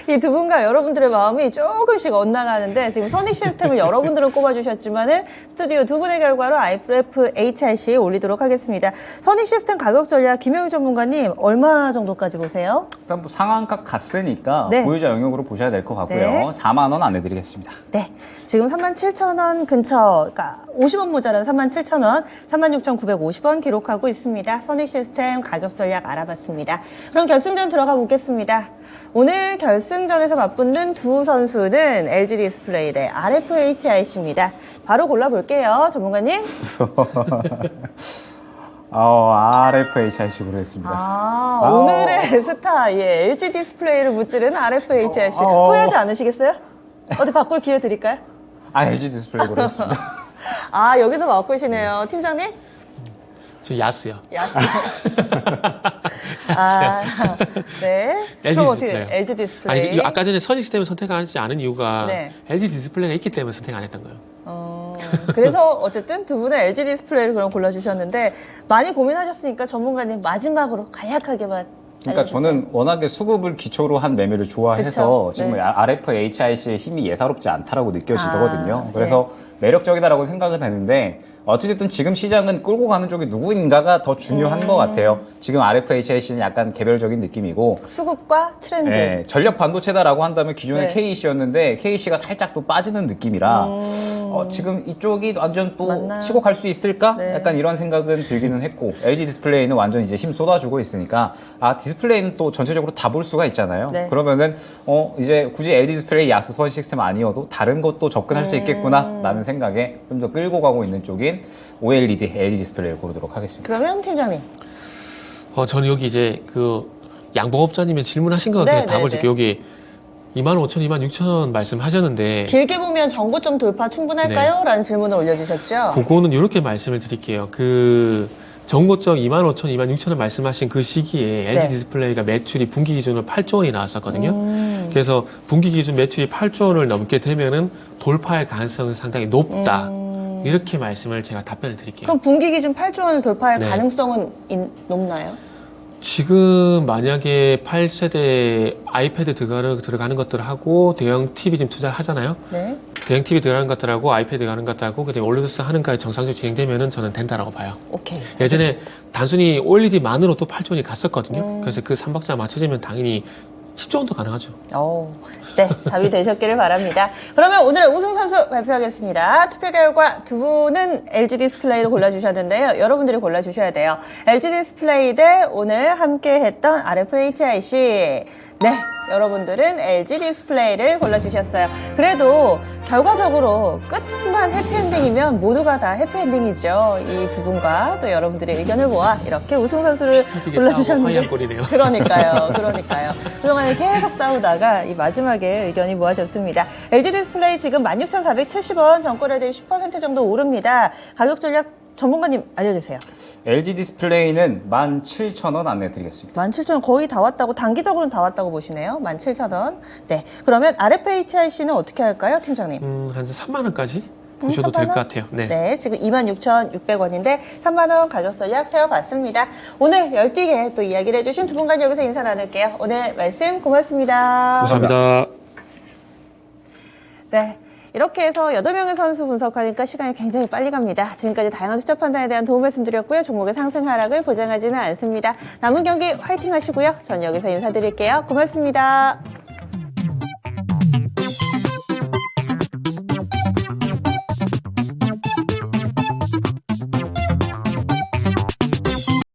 이 두 분과 여러분들의 마음이 조금씩 엇나가는데 지금 선익 시스템을 여러분들은 꼽아주셨지만은 스튜디오 두 분의 결과로 RFHIC 올리도록 하겠습니다. 선익 시스템 가격 전략 김영일 전문가님 얼마 정도까지 보세요? 일단 뭐 상한가 갔으니까 네. 보유자 영역으로 보셔야 될 것 같고요. 네. 4만 원 안내드리겠습니다. 네, 지금 37,000원 근처, 그러니까 50원 모자란 37,000원, 36,950원 기록하고 있습니다. 선익 시스템 가격 전략 알아봤습니다. 그럼 결승전 들어가 보겠습니다. 오늘 결승전에서 맞붙는 두 선수는 LG 디스플레이 대 RFHIC입니다. 바로 골라볼게요, 전문가님. RFHIC로 했습니다. 오늘의 스타, 예, LG 디스플레이를 무찌르는 RFHIC. 후회하지 않으시겠어요? 어디 바꿀 기회 드릴까요? LG 디스플레이로 했습니다. 여기서 바꾸시네요. 팀장님? 저 야스요. 야스. 네. LG 그럼 어떻게 디스플레이요. LG 디스플레이? 아니, 아까 전에 선익 시스템을 선택하지 않은 이유가 네. LG 디스플레이가 있기 때문에 선택 안 했던 거예요. 그래서 어쨌든 두 분은 LG 디스플레이를 그럼 골라주셨는데 많이 고민하셨으니까 전문가님 마지막으로 간략하게만 그러니까 알려주세요. 저는 워낙에 수급을 기초로 한 매매를 좋아해서 그쵸? 지금 네. RFHIC의 힘이 예사롭지 않다라고 느껴지거든요. 네. 그래서 매력적이다라고 생각은 하는데 어찌됐든 지금 시장은 끌고 가는 쪽이 누구인가가 더 중요한 것 같아요. 지금 RFHIC는 약간 개별적인 느낌이고 수급과 트렌드. 네, 전력 반도체다라고 한다면 기존에 네. KEC였는데 KEC가 살짝 또 빠지는 느낌이라 지금 이쪽이 완전 또 맞나요? 치고 갈 수 있을까? 네. 약간 이런 생각은 들기는 했고 LG 디스플레이는 완전 이제 힘 쏟아주고 있으니까 디스플레이는 또 전체적으로 다 볼 수가 있잖아요. 네. 그러면은 이제 굳이 LG 디스플레이 야스 선 시스템 아니어도 다른 것도 접근할 수 있겠구나라는 생각에 좀 더 끌고 가고 있는 쪽인 OLED LG 디스플레이를 고르도록 하겠습니다. 그러면 팀장님. 저는 여기 이제 그 양봉업자님이 질문하신 거 네, 그냥 네, 답을 네. 줄게요. 여기 25,000, 26,000원 말씀하셨는데 길게 보면 정고점 돌파 충분할까요? 네. 라는 질문을 올려주셨죠. 그거는 이렇게 말씀을 드릴게요. 그 정고점 25,000, 26,000원 말씀하신 그 시기에 LG 네. 디스플레이가 매출이 분기 기준으로 8조 원이 나왔었거든요. 그래서 분기 기준 매출이 8조 원을 넘게 되면은 돌파할 가능성은 상당히 높다. 이렇게 말씀을 제가 답변을 드릴게요. 그럼 분기 기준 8조 원을 돌파할 네. 가능성은 높나요? 지금 만약에 8세대 아이패드 들어가는 것들하고 대형 TV 지금 투자하잖아요. 네. 대형 TV 들어가는 것들하고 아이패드 들어가는 것들하고 그다음에 올리드스 하는 거에 정상적으로 진행되면은 저는 된다라고 봐요. 오케이. 예전에 단순히 OLED만으로도 8조 원이 갔었거든요. 그래서 그 3박자 맞춰지면 당연히 10조 원도 가능하죠. 네, 답이 되셨기를 바랍니다. 그러면 오늘의 우승 선수 발표하겠습니다. 투표 결과 두 분은 LG 디스플레이를 골라주셨는데요. 여러분들이 골라주셔야 돼요. LG 디스플레이 대 오늘 함께했던 RFHIC. 네, 여러분들은 LG 디스플레이를 골라주셨어요. 그래도 결과적으로 끝만 해피엔딩이면 모두가 다 해피엔딩이죠. 이 두 분과 또 여러분들의 의견을 모아 이렇게 우승 선수를 솔직히 싸우고 골라주셨는데. 화해한 꼴이네요. 그러니까요. 그동안에 계속 싸우다가 이 마지막에 의견이 모아졌습니다. LG 디스플레이 지금 16,470원, 전거래 대비 10% 정도 오릅니다. 가격 전략 전문가님 알려주세요. LG 디스플레이는 17,000원 안내드리겠습니다. 17,000원 거의 다 왔다고, 단기적으로는 다 왔다고 보시네요. 17,000원. 네. 그러면 RFHIC는 어떻게 할까요, 팀장님? 한 3만 원까지 보셔도 될 것 같아요. 네. 네, 지금 26,600원인데 3만원 가격 전략 세워봤습니다. 오늘 열띠게 또 이야기를 해주신 두 분과 여기서 인사 나눌게요. 오늘 말씀 고맙습니다. 감사합니다. 네. 이렇게 해서 8명의 선수 분석하니까 시간이 굉장히 빨리 갑니다. 지금까지 다양한 투자 판단에 대한 도움 말씀드렸고요. 종목의 상승 하락을 보장하지는 않습니다. 남은 경기 화이팅 하시고요. 전 여기서 인사드릴게요. 고맙습니다.